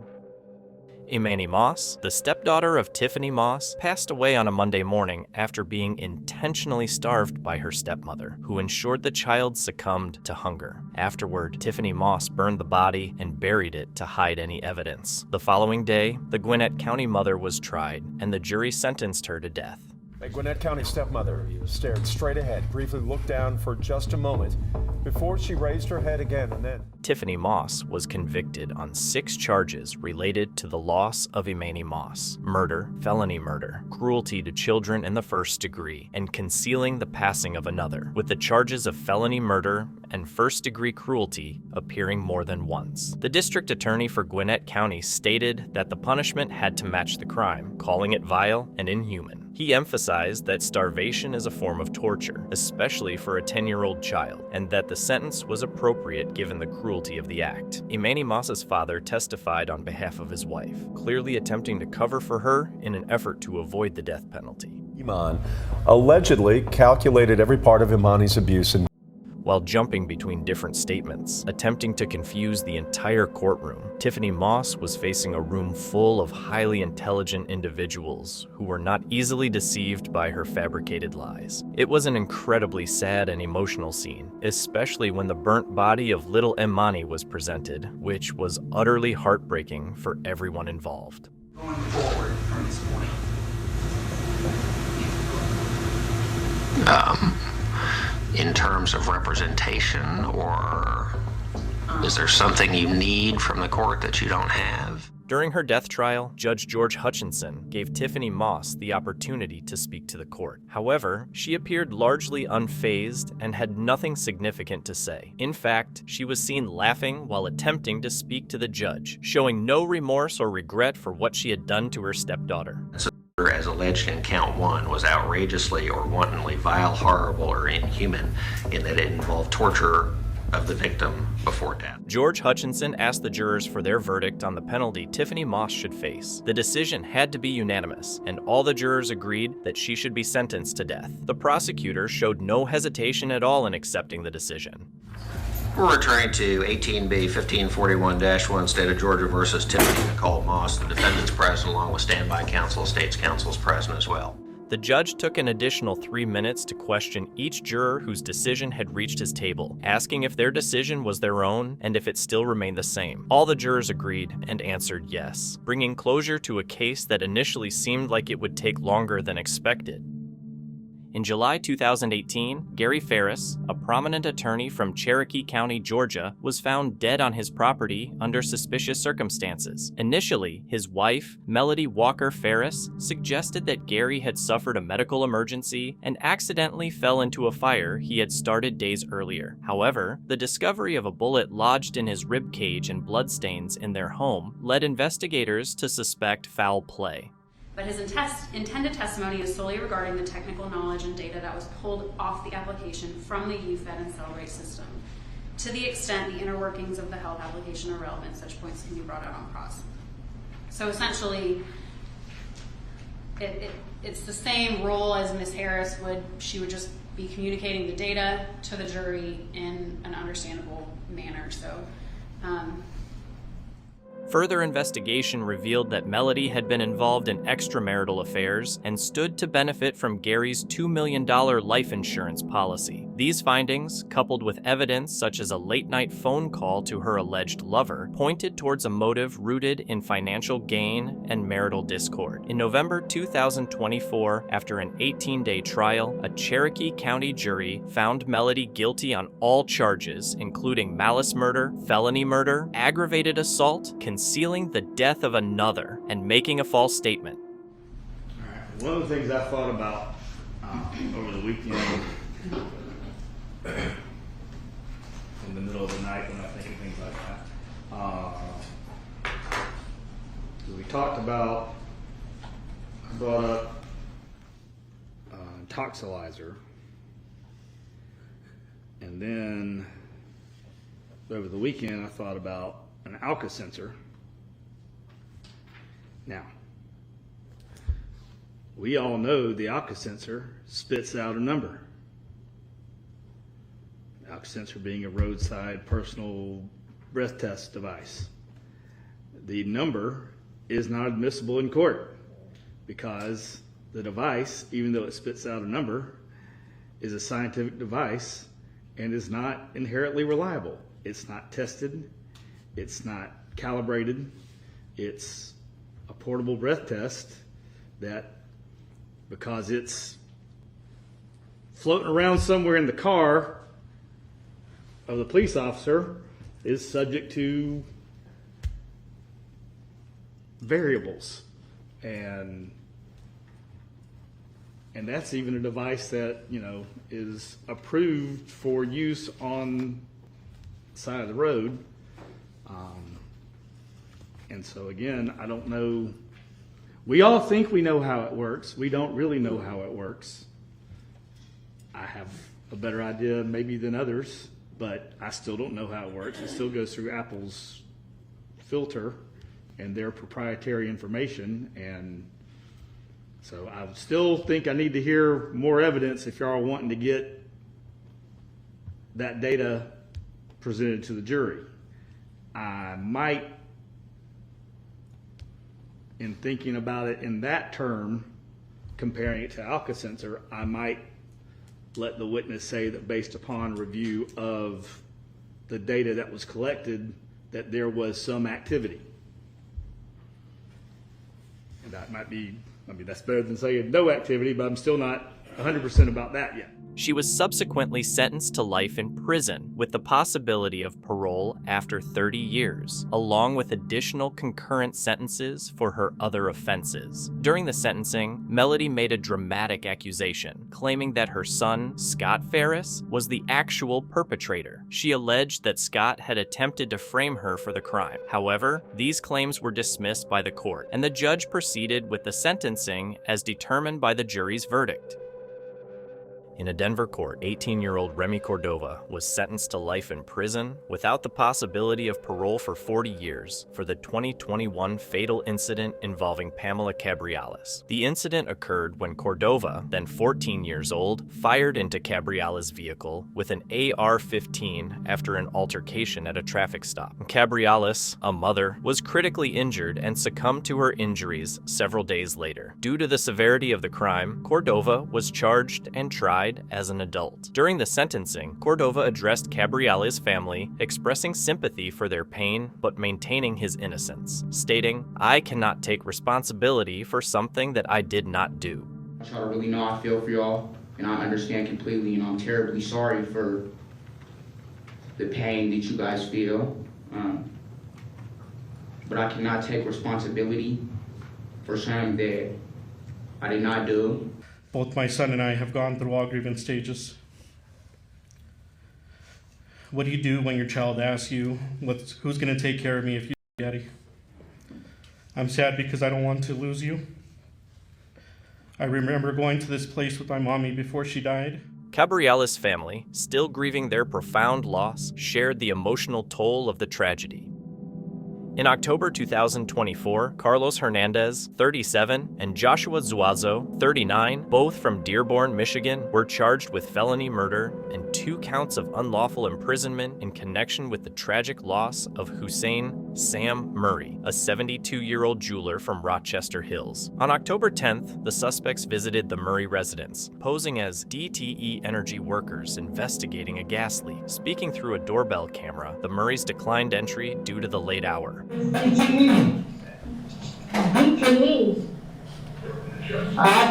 Imani Moss, the stepdaughter of Tiffany Moss, passed away on a Monday morning after being intentionally starved by her stepmother, who ensured the child succumbed to hunger. Afterward, Tiffany Moss burned the body and buried it to hide any evidence. The following day, the Gwinnett County mother was tried, and the jury sentenced her to death. A Gwinnett County stepmother stared straight ahead, briefly looked down for just a moment before she raised her head again and then. Tiffany Moss was convicted on 6 charges related to the loss of Imani Moss: murder, felony murder, cruelty to children in the first degree, and concealing the passing of another, with the charges of felony murder and first-degree cruelty appearing more than once. The district attorney for Gwinnett County stated that the punishment had to match the crime, calling it vile and inhuman. He emphasized that starvation is a form of torture, especially for a 10-year-old child, and that the sentence was appropriate given the cruelty of the act. Imani Moss's father testified on behalf of his wife, clearly attempting to cover for her in an effort to avoid the death penalty. Iman allegedly calculated every part of Imani's abuse and while jumping between different statements, attempting to confuse the entire courtroom. Tiffany Moss was facing a room full of highly intelligent individuals who were not easily deceived by her fabricated lies. It was an incredibly sad and emotional scene, especially when the burnt body of little Imani was presented, which was utterly heartbreaking for everyone involved. Going forward from this point. In terms of representation, or is there something you need from the court that you don't have? During her death trial, Judge George Hutchinson gave Tiffany Moss the opportunity to speak to the court. However, she appeared largely unfazed and had nothing significant to say. In fact, she was seen laughing while attempting to speak to the judge, showing no remorse or regret for what she had done to her stepdaughter. As alleged in count 1 was outrageously or wantonly vile, horrible, or inhuman in that it involved torture of the victim before death. George Hutchinson asked the jurors for their verdict on the penalty Tiffany Moss should face. The decision had to be unanimous, and all the jurors agreed that she should be sentenced to death. The prosecutor showed no hesitation at all in accepting the decision. We're returning to 18B 1541-1, State of Georgia versus Tiffany Nicole Moss. The defendant's present along with standby counsel. State's counsel is present as well. The judge took an additional 3 minutes to question each juror whose decision had reached his table, asking if their decision was their own and if it still remained the same. All the jurors agreed and answered yes, bringing closure to a case that initially seemed like it would take longer than expected. In July 2018, Gary Ferris, a prominent attorney from Cherokee County, Georgia, was found dead on his property under suspicious circumstances. Initially, his wife, Melody Walker Ferris, suggested that Gary had suffered a medical emergency and accidentally fell into a fire he had started days earlier. However, the discovery of a bullet lodged in his rib cage and bloodstains in their home led investigators to suspect foul play. But his intended testimony is solely regarding the technical knowledge and data that was pulled off the application from the UFED and Celebrate system. To the extent the inner workings of the health application are relevant, such points can be brought out on cross. So essentially, it's the same role as Ms. Harris would. She would just be communicating the data to the jury in an understandable manner. So. Further investigation revealed that Melody had been involved in extramarital affairs and stood to benefit from Gary's $2 million life insurance policy. These findings, coupled with evidence such as a late-night phone call to her alleged lover, pointed towards a motive rooted in financial gain and marital discord. In November 2024, after an 18-day trial, a Cherokee County jury found Melody guilty on all charges, including malice murder, felony murder, aggravated assault, concealing the death of another, and making a false statement. One of the things I thought about over the weekend, in the middle of the night when I think of things like that, we talked about, I brought up toxilizer, and then over the weekend I thought about an Alka sensor. Now, we all know the Alka sensor spits out a number. The Alka sensor being a roadside personal breath test device. The number is not admissible in court because the device, even though it spits out a number, is a scientific device and is not inherently reliable. It's not tested. It's not calibrated. It's a portable breath test that, because it's floating around somewhere in the car of the police officer, is subject to variables. And that's even a device that, is approved for use on the side of the road. And so again, I don't know. We all think we know how it works. We don't really know how it works. I have a better idea maybe than others, but I still don't know how it works. It still goes through Apple's filter and their proprietary information. And so I still think I need to hear more evidence if y'all are wanting to get that data presented to the jury. I might, in thinking about it in that term, comparing it to Alka sensor, I might let the witness say that based upon review of the data that was collected, that there was some activity. And that might be, that's better than saying no activity, but I'm still not 100% about that yet. She was subsequently sentenced to life in prison with the possibility of parole after 30 years, along with additional concurrent sentences for her other offenses. During the sentencing, Melody made a dramatic accusation, claiming that her son, Scott Ferris, was the actual perpetrator. She alleged that Scott had attempted to frame her for the crime. However, these claims were dismissed by the court, and the judge proceeded with the sentencing as determined by the jury's verdict. In a Denver court, 18-year-old Remy Cordova was sentenced to life in prison without the possibility of parole for 40 years for the 2021 fatal incident involving Pamela Cabriales. The incident occurred when Cordova, then 14 years old, fired into Cabriales' vehicle with an AR-15 after an altercation at a traffic stop. Cabriales, a mother, was critically injured and succumbed to her injuries several days later. Due to the severity of the crime, Cordova was charged and tried as an adult. During the sentencing, Cordova addressed Cabriales' family, expressing sympathy for their pain but maintaining his innocence, stating, "I cannot take responsibility for something that I did not do." I try to really know I feel for y'all, and I understand completely, and I'm terribly sorry for the pain that you guys feel. But I cannot take responsibility for something that I did not do. Both my son and I have gone through all grievance stages. What do you do when your child asks you, who's going to take care of me if you Daddy? I'm sad because I don't want to lose you. I remember going to this place with my mommy before she died. Cabriales' family, still grieving their profound loss, shared the emotional toll of the tragedy. In October 2024, Carlos Hernandez, 37, and Joshua Zuazo, 39, both from Dearborn, Michigan, were charged with felony murder and 2 counts of unlawful imprisonment in connection with the tragic loss of Hussein Sam Murray, a 72-year-old jeweler from Rochester Hills. On October 10th, the suspects visited the Murray residence, posing as DTE Energy workers investigating a gas leak. Speaking through a doorbell camera, the Murrays declined entry due to the late hour. DTE.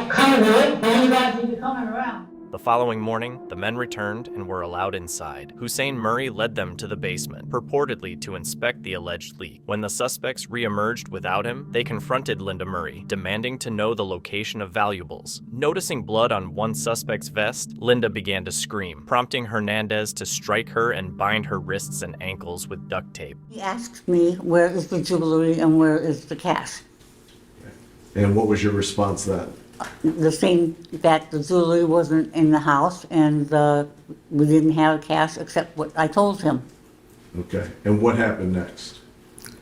Coming around. You guys need to come around. The following morning, the men returned and were allowed inside. Hussein Murray led them to the basement, purportedly to inspect the alleged leak. When the suspects re-emerged without him, they confronted Linda Murray, demanding to know the location of valuables. Noticing blood on one suspect's vest, Linda began to scream, prompting Hernandez to strike her and bind her wrists and ankles with duct tape. He asked me, where is the jewelry and where is the cash? And what was your response to that? The same, that the jewelry wasn't in the house and we didn't have cash except what I told him. Okay. And what happened next?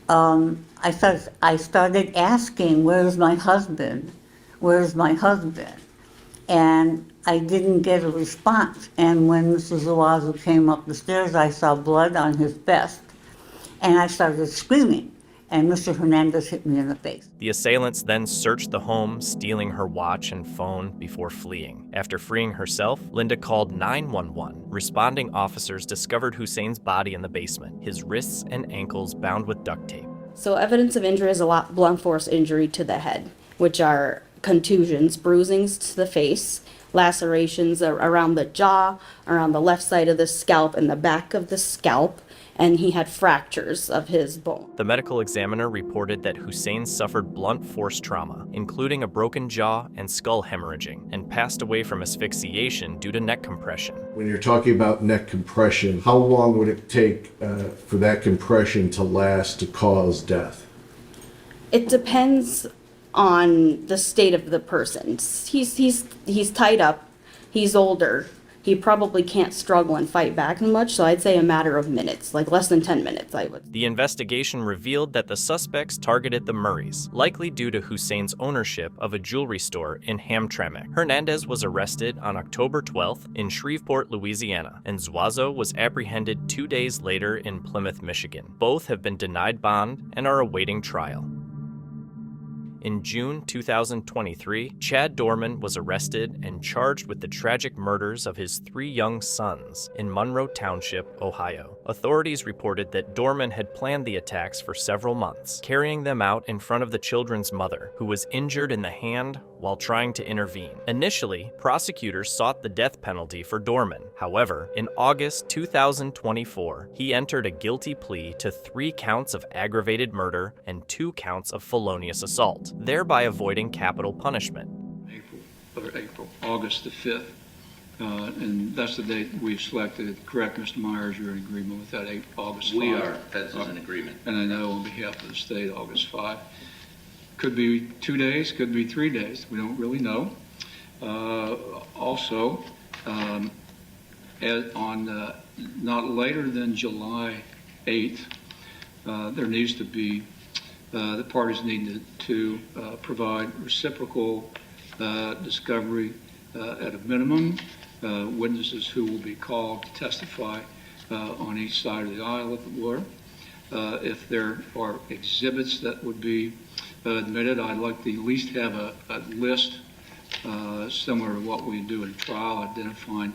I started asking, where's my husband? Where's my husband? And I didn't get a response. And when Mr. Zuazo came up the stairs, I saw blood on his vest and I started screaming. And Mr. Hernandez hit me in the face. The assailants then searched the home, stealing her watch and phone before fleeing. After freeing herself, Linda called 911. Responding officers discovered Hussein's body in the basement, his wrists and ankles bound with duct tape. So evidence of injury is a lot blunt force injury to the head, which are contusions, bruisings to the face, lacerations around the jaw, around the left side of the scalp and the back of the scalp, and he had fractures of his bone. The medical examiner reported that Hussein suffered blunt force trauma, including a broken jaw and skull hemorrhaging, and passed away from asphyxiation due to neck compression. When you're talking about neck compression, how long would it take for that compression to last to cause death? It depends on the state of the person. He's tied up, he's older. He probably can't struggle and fight back much, so I'd say a matter of minutes, like less than 10 minutes, I would. The investigation revealed that the suspects targeted the Murrays, likely due to Hussein's ownership of a jewelry store in Hamtramck. Hernandez was arrested on October 12th in Shreveport, Louisiana, and Zuazo was apprehended 2 days later in Plymouth, Michigan. Both have been denied bond and are awaiting trial. In June 2023, Chad Dorman was arrested and charged with the tragic murders of his 3 young sons in Monroe Township, Ohio. Authorities reported that Dorman had planned the attacks for several months, carrying them out in front of the children's mother, who was injured in the hand while trying to intervene. Initially, prosecutors sought the death penalty for Dorman. However, in August 2024, he entered a guilty plea to 3 counts of aggravated murder and 2 counts of felonious assault, thereby avoiding capital punishment. August the 5th, and that's the date we've selected. Correct, Mr. Myers, you're in agreement with that, August 5? We are, that's in agreement. And I know on behalf of the state, August 5. Could be 2 days, could be 3 days, we don't really know. Also, on not later than July 8th, there needs to be, the parties need to provide reciprocal discovery at a minimum, witnesses who will be called to testify on each side of the aisle, if it were. If there are exhibits that would be admitted, I'd like to at least have a list similar to what we do in a trial, identifying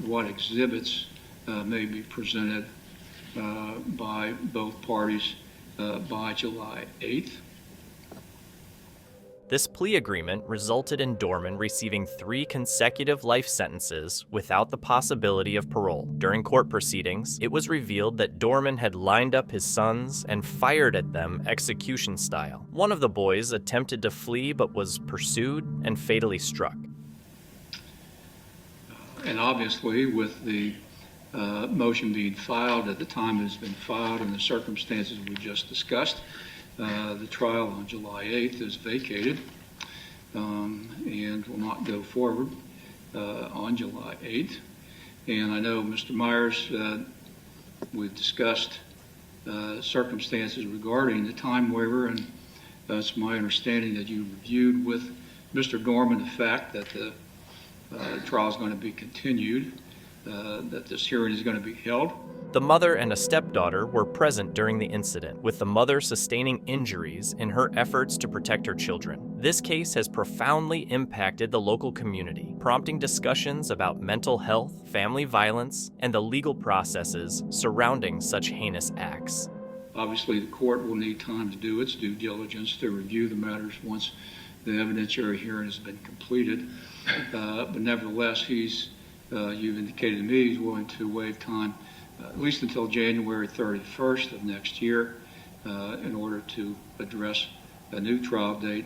what exhibits may be presented by both parties by July 8th. This plea agreement resulted in Dorman receiving 3 consecutive life sentences without the possibility of parole. During court proceedings, it was revealed that Dorman had lined up his sons and fired at them execution style. One of the boys attempted to flee but was pursued and fatally struck. And obviously, with the motion being filed at the time it has been filed and the circumstances we just discussed, the trial on July 8th is vacated and will not go forward on July 8th. And I know, Mr. Myers, we've discussed circumstances regarding the time waiver, and it's my understanding that you reviewed with Mr. Dorman the fact that the trial is going to be continued, that this hearing is going to be held. The mother and a stepdaughter were present during the incident, with the mother sustaining injuries in her efforts to protect her children. This case has profoundly impacted the local community, prompting discussions about mental health, family violence, and the legal processes surrounding such heinous acts. Obviously, the court will need time to do its due diligence to review the matters once the evidentiary hearing has been completed. But nevertheless, you've indicated to me he's willing to waive time at least until January 31st of next year in order to address a new trial date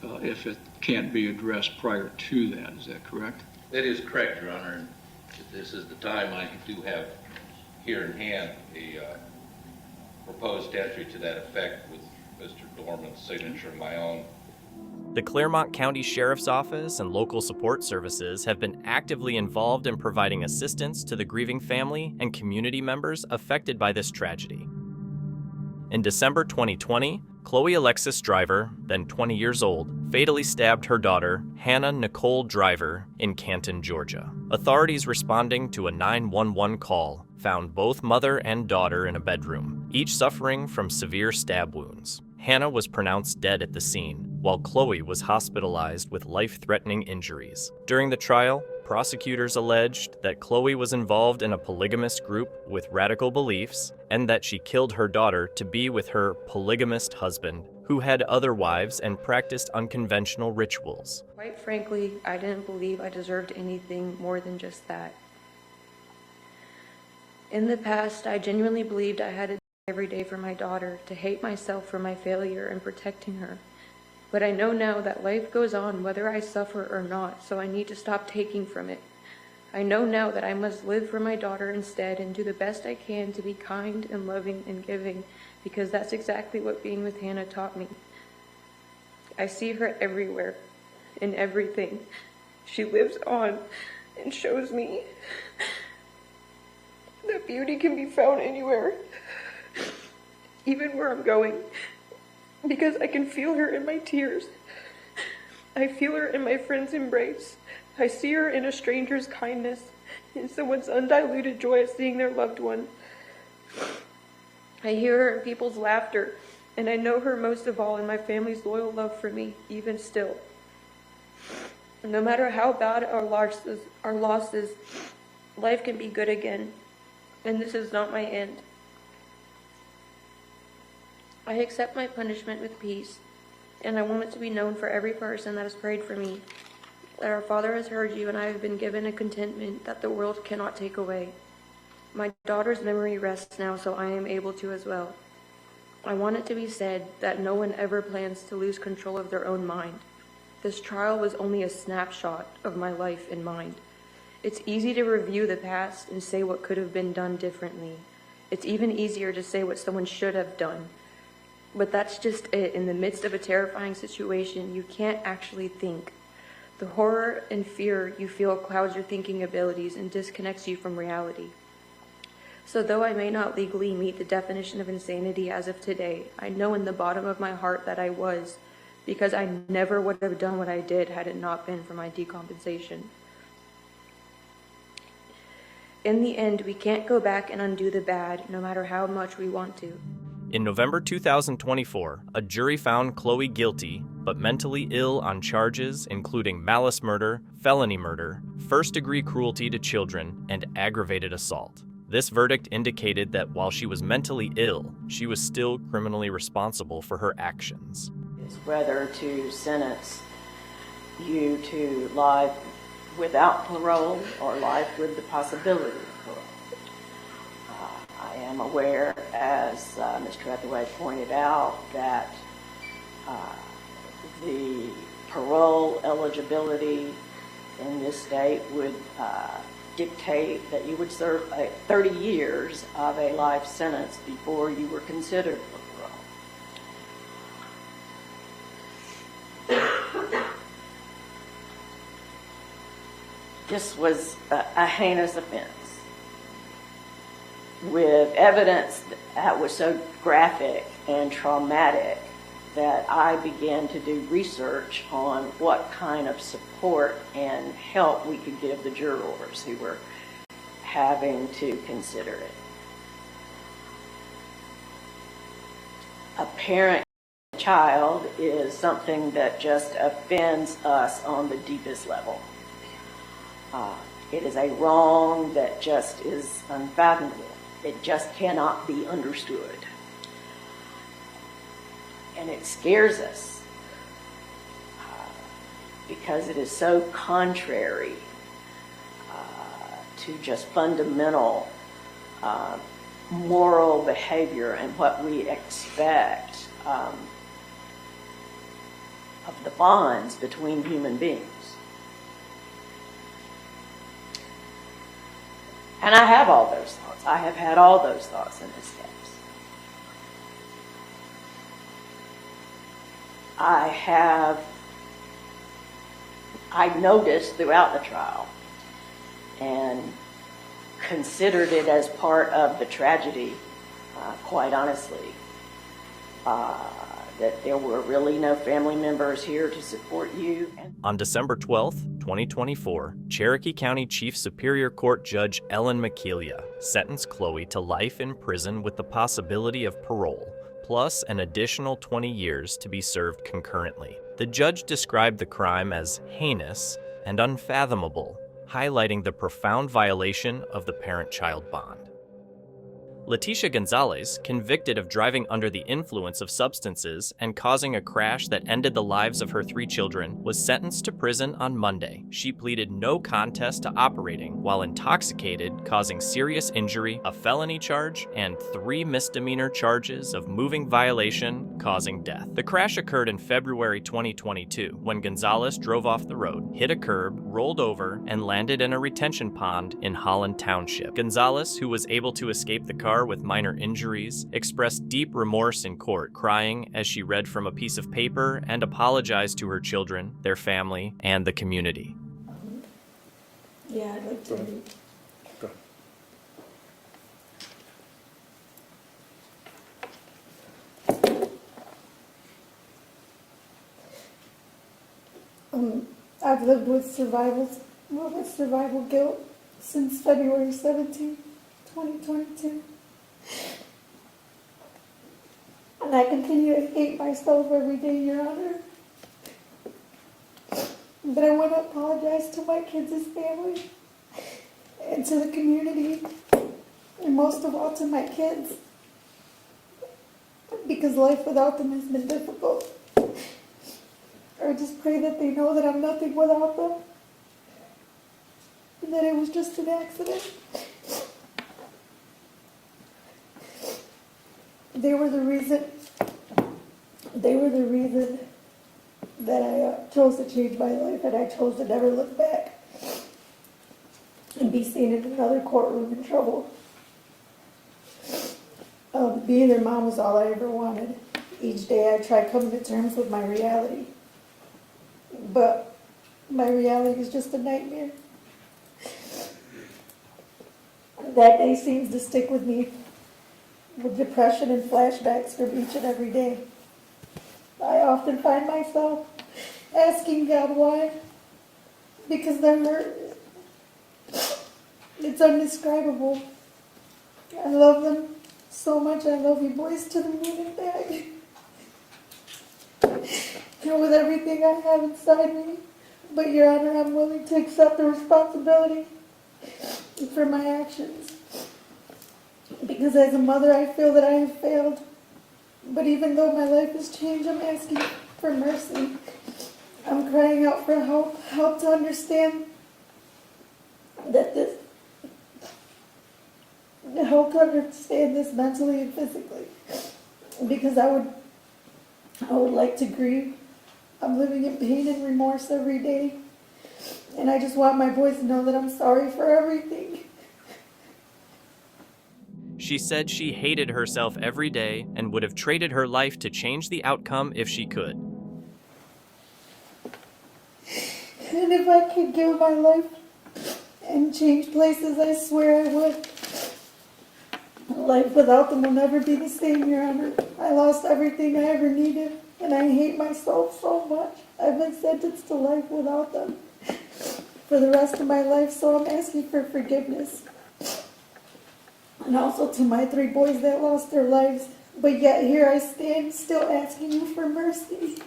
if it can't be addressed prior to that. Is that correct? That is correct, Your Honor. And this is the time I do have here in hand a proposed entry to that effect with Mr. Dorman's signature and my own. The Claremont County Sheriff's Office and local support services have been actively involved in providing assistance to the grieving family and community members affected by this tragedy. In December 2020, Chloe Alexis Driver, then 20 years old, fatally stabbed her daughter, Hannah Nicole Driver, in Canton, Georgia. Authorities responding to a 911 call found both mother and daughter in a bedroom, each suffering from severe stab wounds. Hannah was pronounced dead at the scene, while Chloe was hospitalized with life-threatening injuries. During the trial, prosecutors alleged that Chloe was involved in a polygamist group with radical beliefs and that she killed her daughter to be with her polygamist husband, who had other wives and practiced unconventional rituals. Quite frankly, I didn't believe I deserved anything more than just that. In the past, I genuinely believed I had to every day for my daughter, to hate myself for my failure in protecting her. But I know now that life goes on whether I suffer or not, so I need to stop taking from it. I know now that I must live for my daughter instead and do the best I can to be kind and loving and giving, because that's exactly what being with Hannah taught me. I see her everywhere, in everything. She lives on and shows me that beauty can be found anywhere. Even where I'm going, because I can feel her in my tears. I feel her in my friend's embrace. I see her in a stranger's kindness, in someone's undiluted joy at seeing their loved one. I hear her in people's laughter, and I know her most of all in my family's loyal love for me, even still. No matter how bad our losses, life can be good again, and this is not my end. I accept my punishment with peace, and I want it to be known for every person that has prayed for me, that our Father has heard you and I have been given a contentment that the world cannot take away. My daughter's memory rests now, so I am able to as well. I want it to be said that no one ever plans to lose control of their own mind. This trial was only a snapshot of my life and mind. It's easy to review the past and say what could have been done differently. It's even easier to say what someone should have done. But that's just it. In the midst of a terrifying situation, you can't actually think. The horror and fear you feel clouds your thinking abilities and disconnects you from reality. So though I may not legally meet the definition of insanity as of today, I know in the bottom of my heart that I was, because I never would have done what I did had it not been for my decompensation. In the end, we can't go back and undo the bad, no matter how much we want to. In November 2024, a jury found Chloe guilty, but mentally ill on charges including malice murder, felony murder, first-degree cruelty to children, and aggravated assault. This verdict indicated that while she was mentally ill, she was still criminally responsible for her actions. Is whether to sentence you to life without parole or life with the possibility of parole. I am aware, as Mr. Hathaway pointed out, that the parole eligibility in this state would dictate that you would serve 30 years of a life sentence before you were considered for parole. This was a heinous offense with evidence that was so graphic and traumatic that I began to do research on what kind of support and help we could give the jurors who were having to consider it. A parent-child is something that just offends us on the deepest level. It is a wrong that just is unfathomable. It just cannot be understood. And it scares us because it is so contrary to just fundamental moral behavior and what we expect of the bonds between human beings. And I have all those thoughts. I have had all those thoughts in this case. I noticed throughout the trial and considered it as part of the tragedy, quite honestly, that there were really no family members here to support you. On December 12, 2024, Cherokee County Chief Superior Court Judge Ellen McKelia sentenced Chloe to life in prison with the possibility of parole, plus an additional 20 years to be served concurrently. The judge described the crime as heinous and unfathomable, highlighting the profound violation of the parent-child bond. Leticia Gonzalez, convicted of driving under the influence of substances and causing a crash that ended the lives of her 3 children, was sentenced to prison on Monday. She pleaded no contest to operating while intoxicated, causing serious injury, a felony charge, and 3 misdemeanor charges of moving violation causing death. The crash occurred in February 2022 when Gonzalez drove off the road, hit a curb, rolled over, and landed in a retention pond in Holland Township. Gonzalez, who was able to escape the car with minor injuries, expressed deep remorse in court, crying as she read from a piece of paper and apologized to her children, their family, and the community. Yeah, I'd like to. Go ahead. I've lived with survival guilt since February 17, 2022. And I continue to hate myself every day, Your Honor. But I want to apologize to my kids' family and to the community, and most of all to my kids, because life without them has been difficult. I just pray that they know that I'm nothing without them, and that it was just an accident. They were the reason that I chose to change my life, and I chose to never look back and be seen in another courtroom in trouble. Being their mom was all I ever wanted. Each day I tried coming to terms with my reality. But My reality is just a nightmare. That day seems to stick with me, with depression and flashbacks from each and every day. I often find myself asking God why, because the hurt, it's indescribable. I love them so much. I love you boys to the moon and back. And with everything I have inside me, but Your Honor, I'm willing to accept the responsibility for my actions. Because as a mother, I feel that I have failed. But even though my life has changed, I'm asking for mercy. I'm crying out for help to understand that help to understand this mentally and physically. Because I would like to grieve. I'm living in pain and remorse every day. And I just want my boys to know that I'm sorry for everything. She said she hated herself every day and would have traded her life to change the outcome if she could. And if I could give my life and change places, I swear I would. Life without them will never be the same, Your Honor. I lost everything I ever needed, and I hate myself so much. I've been sentenced to life without them for the rest of my life, so I'm asking for forgiveness. And also to my 3 boys that lost their lives, but yet here I stand still asking you for mercy.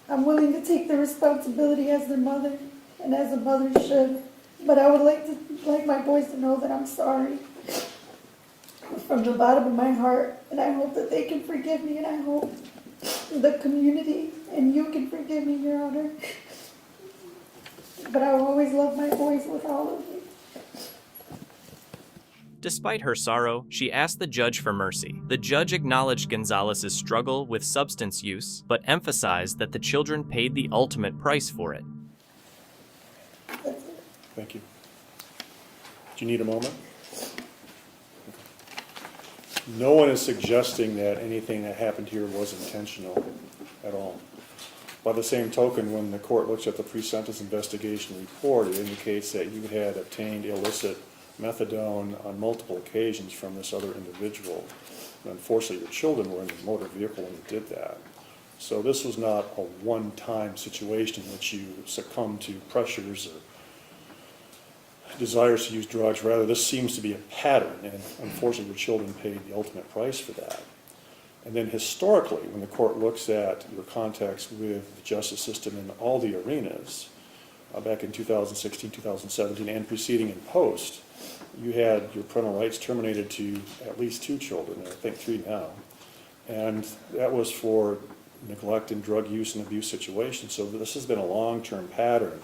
I'm willing to take the responsibility as their mother, and as a mother should, but I would like my boys to know that I'm sorry from the bottom of my heart, and I hope that they can forgive me, and I hope the community and you can forgive me, Your Honor. But I will always love my boys with all of you. Despite her sorrow, she asked the judge for mercy. The judge acknowledged Gonzalez's struggle with substance use, but emphasized that the children paid the ultimate price for it. Thank you. Do you need a moment? No one is suggesting that anything that happened here was intentional at all. By the same token, when the court looks at the pre-sentence investigation report, it indicates that you had obtained illicit methadone on multiple occasions from this other individual. And unfortunately, your children were in the motor vehicle when you did that. So this was not a one-time situation in which you succumbed to pressures or desires to use drugs. Rather, this seems to be a pattern, and unfortunately, your children paid the ultimate price for that. And then historically, when the court looks at your contacts with the justice system in all the arenas, back in 2016, 2017, and preceding and post, you had your parental rights terminated to at least 2 children, I think 3 now. And that was for neglect and drug use and abuse situations. So this has been a long-term pattern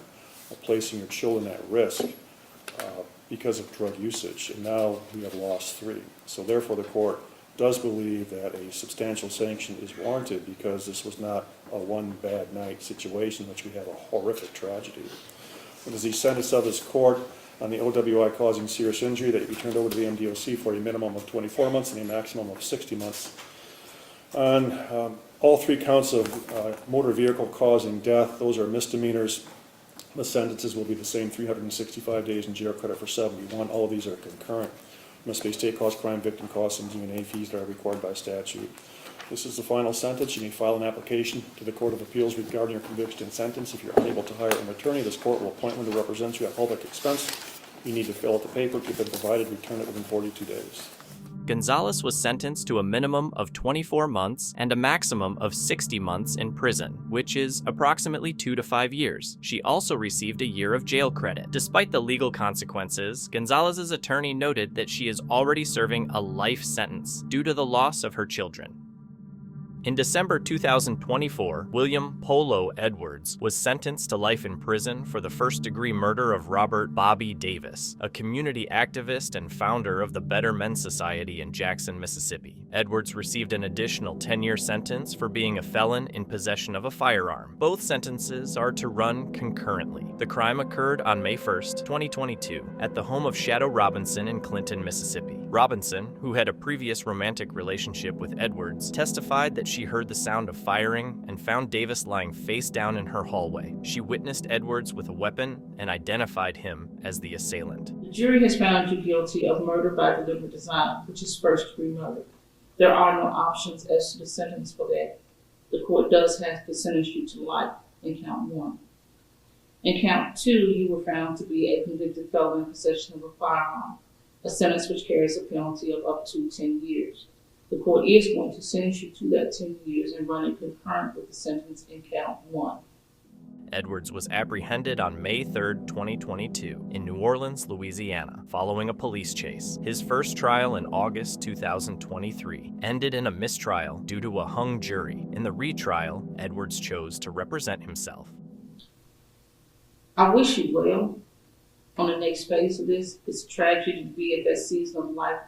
of placing your children at risk because of drug usage. And now we have lost 3. So therefore the court does believe that a substantial sanction is warranted because this was not a one bad night situation in which we have a horrific tragedy. It is the sentence of this court on the OWI causing serious injury that you be turned over to the MDOC for a minimum of 24 months and a maximum of 60 months. On all 3 counts of motor vehicle causing death, those are misdemeanors. The sentences will be the same, 365 days in jail, credit for 71. All of these are concurrent. Must pay state cost, crime victim costs, and D&A fees that are required by statute. This is the final sentence. You may file an application to the Court of Appeals regarding your conviction and sentence. If you're unable to hire an attorney, this court will appoint one to represent you at public expense. You need to fill out the paper, get it provided, return it within 42 days. Gonzalez was sentenced to a minimum of 24 months and a maximum of 60 months in prison, which is approximately 2 to 5 years. She also received a year of jail credit. Despite the legal consequences, Gonzalez's attorney noted that she is already serving a life sentence due to the loss of her children. In December 2024, William Polo Edwards was sentenced to life in prison for the first-degree murder of Robert Bobby Davis, a community activist and founder of the Better Men Society in Jackson, Mississippi. Edwards received an additional 10-year sentence for being a felon in possession of a firearm. Both sentences are to run concurrently. The crime occurred on May 1st, 2022, at the home of Shadow Robinson in Clinton, Mississippi. Robinson, who had a previous romantic relationship with Edwards, testified that she heard the sound of firing and found Davis lying face down in her hallway. She witnessed Edwards with a weapon and identified him as the assailant. The jury has found you guilty of murder by deliberate design, which is first-degree murder. There are no options as to the sentence for that. The court does have to sentence you to life in count 1. In count 2, you were found to be a convicted felon in possession of a firearm, a sentence which carries a penalty of up to 10 years. The court is going to sentence you to that 10 years and run it concurrent with the sentence in count 1. Edwards was apprehended on May 3, 2022, in New Orleans, Louisiana, following a police chase. His first trial in August 2023 ended in a mistrial due to a hung jury. In the retrial, Edwards chose to represent himself. I wish you well on the next phase of this. It's a tragedy to be at that season of life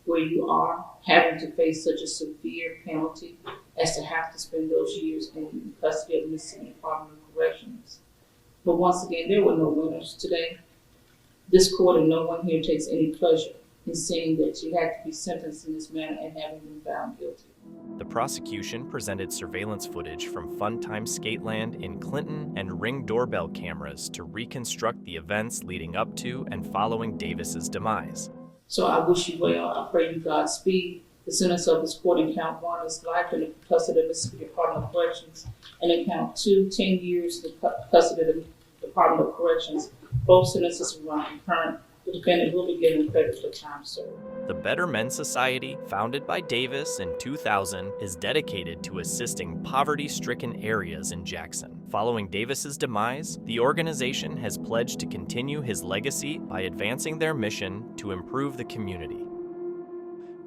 where you are having to face such a severe penalty as to have to spend those years in custody of the Mississippi Department of Corrections. But once again, there were no winners today. This court and no one here takes any pleasure in seeing that you had to be sentenced in this manner and having been found guilty. The prosecution presented surveillance footage from Funtime Skateland in Clinton and Ring doorbell cameras to reconstruct the events leading up to and following Davis's demise. So I wish you well. I pray you Godspeed. The sentence of this court in count 1 is life in the custody of the Mississippi Department of Corrections, and in count 2, 10 years in the custody of the Department of Corrections. Both sentences will run concurrent. The defendant will be given credit for time served. The Better Men Society, founded by Davis in 2000, is dedicated to assisting poverty-stricken areas in Jackson. Following Davis's demise, the organization has pledged to continue his legacy by advancing their mission to improve the community.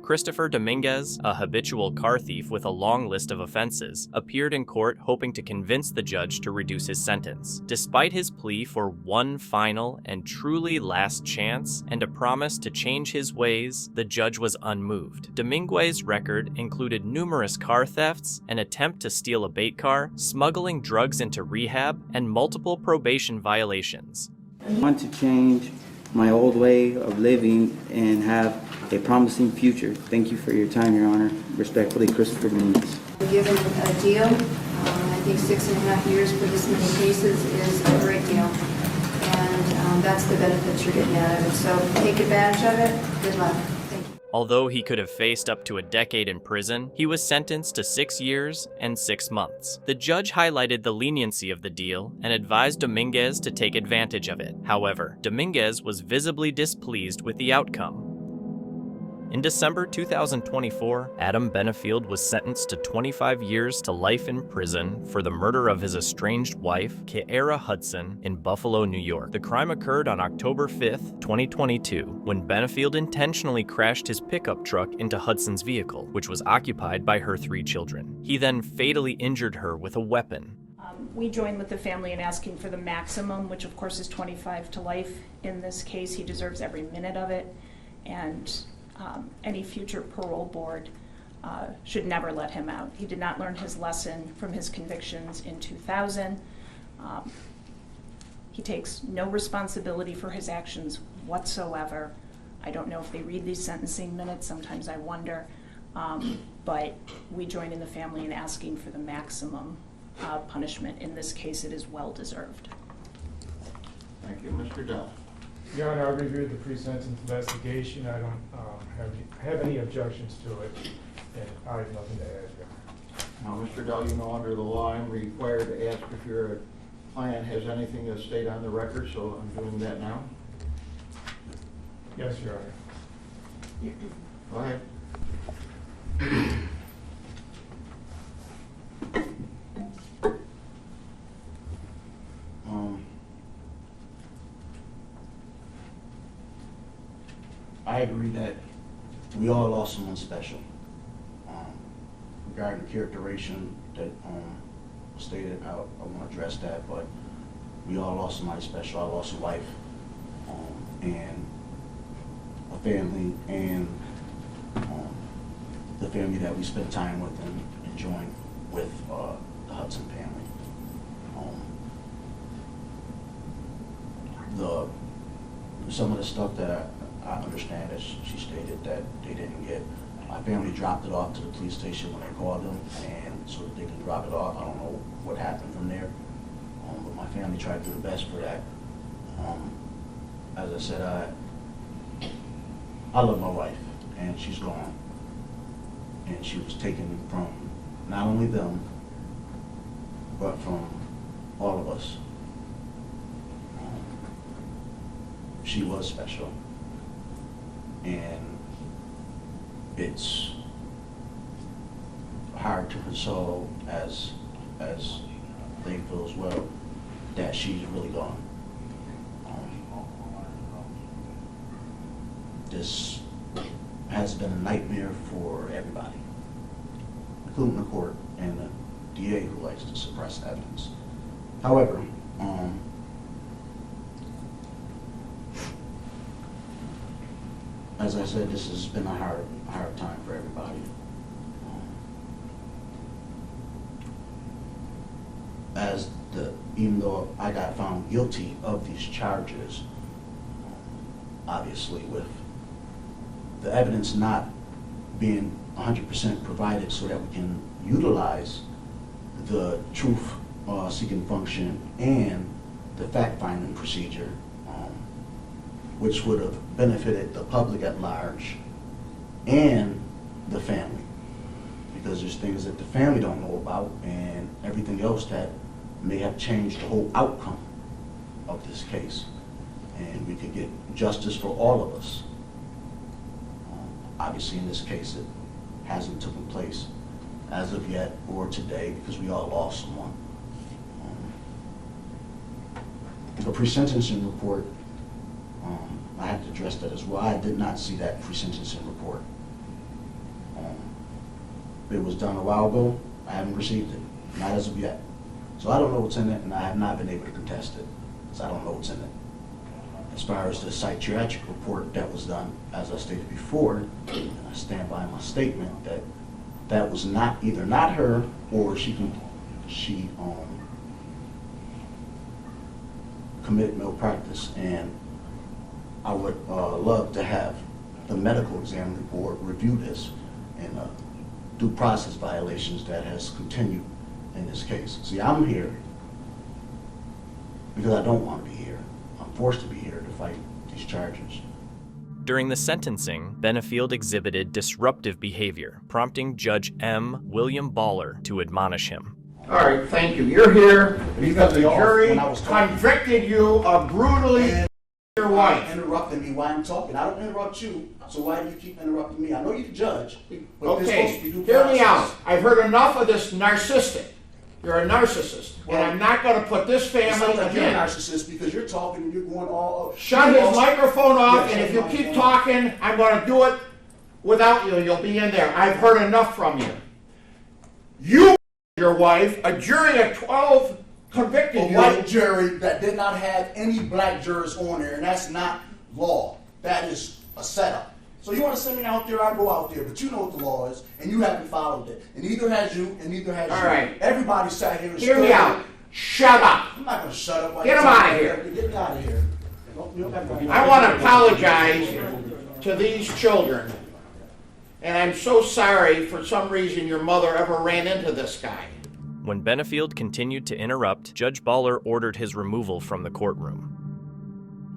Christopher Dominguez, a habitual car thief with a long list of offenses, appeared in court hoping to convince the judge to reduce his sentence. Despite his plea for one final and truly last chance and a promise to change his ways, the judge was unmoved. Dominguez's record included numerous car thefts, an attempt to steal a bait car, smuggling drugs into rehab, and multiple probation violations. I want to change my old way of living and have a promising future. Thank you for your time, Your Honor. Respectfully, Christopher Dominguez. Given a deal, I think 6.5 years for this many cases is a great deal, and that's the benefits you're getting out of it. So take advantage of it. Good luck. Thank you. Although he could have faced up to a decade in prison, he was sentenced to 6 years and 6 months. The judge highlighted the leniency of the deal and advised Dominguez to take advantage of it. However, Dominguez was visibly displeased with the outcome. In December 2024, Adam Benefield was sentenced to 25 years to life in prison for the murder of his estranged wife, Kiara Hudson, in Buffalo, New York. The crime occurred on October 5th, 2022, when Benefield intentionally crashed his pickup truck into Hudson's vehicle, which was occupied by her 3 children. He then fatally injured her with a weapon. We join with the family in asking for the maximum, which of course is 25 to life. In this case, he deserves every minute of it, and any future parole board should never let him out. He did not learn his lesson from his convictions in 2000. He takes no responsibility for his actions whatsoever. I don't know if they read these sentencing minutes, sometimes I wonder, but we join in the family in asking for the maximum punishment. In this case, it is well deserved. Thank you. Mr. Dell. Your Honor, I reviewed the pre-sentence investigation. I don't have any objections to it, and I have nothing to add, Your Honor. Now, Mr. Dell, you know under the law I'm required to ask if your client has anything to state on the record, so I'm doing that now. Yes, Your Honor. Go ahead. I agree that we all lost someone special. Regarding characterization that stated, I want to address that, but we all lost somebody special. I lost a wife and a family, and the family that we spent time with and enjoying with the Hudson family. Some of the stuff that I I understand that she stated that they didn't get, my family dropped it off to the police station when they called them, and so that they could drop it off. I don't know what happened from there, but my family tried to do the best for that. As I said, I love my wife, and she's gone. And she was taken from not only them, but from all of us. She was special. And it's hard to console, as they feel as well, that she's really gone. This has been a nightmare for everybody, including the court and the DA, who likes to suppress evidence. However, as I said, this has been a hard time for everybody. Even though I got found guilty of these charges, obviously with the evidence not being 100% provided so that we can utilize the truth-seeking function and the fact-finding procedure, which would have benefited the public at large and the family, because there's things that the family don't know about and everything else that may have changed the whole outcome of this case, and we could get justice for all of us. Obviously, in this case, it hasn't taken place as of yet or today, because we all lost someone. The pre-sentencing report, I have to address that as well. I did not see that pre-sentencing report. It was done a while ago. I haven't received it, not as of yet. So I don't know what's in it, and I have not been able to contest it, because I don't know what's in it. As far as the psychiatric report that was done, as I stated before, and I stand by my statement that that was either not her, or she committed malpractice, and I would love to have the medical examining board review this and due process violations that has continued in this case. See, I'm here because I don't want to be here. I'm forced to be here to fight these charges. During the sentencing, Benefield exhibited disruptive behavior, prompting Judge M. William Baller to admonish him. All right, thank you. You're here because the jury convicted you of brutally your wife. Interrupting me while I'm talking. I don't interrupt you, so why do you keep interrupting me? I know you can judge, but this Okay, supposed to be due hear me process. out. I've heard enough of this narcissistic. You're a narcissist, and I'm not going to put this It's family not like you're a again. narcissist because you're talking and you're going all. Shut his microphone off, Yeah, and if shut you my keep phone. talking, I'm going to do it without you. You'll be in there. I've heard enough from you. You, your wife, a jury of 12 convicted A you. white jury that did not have any black jurors on there, and that's not law. That is a setup. So you want to send me out there, I go out there, but you know what the law is, and you haven't followed it. And neither has you, and neither has All you. right. Everybody sat here and Hear me stood out. there. Shut up. I'm not going to shut up. while Get you're him out talking. of here. Get me out of here. I want to apologize to these children, and I'm so sorry for some reason your mother ever ran into this guy. When Benefield continued to interrupt, Judge Baller ordered his removal from the courtroom.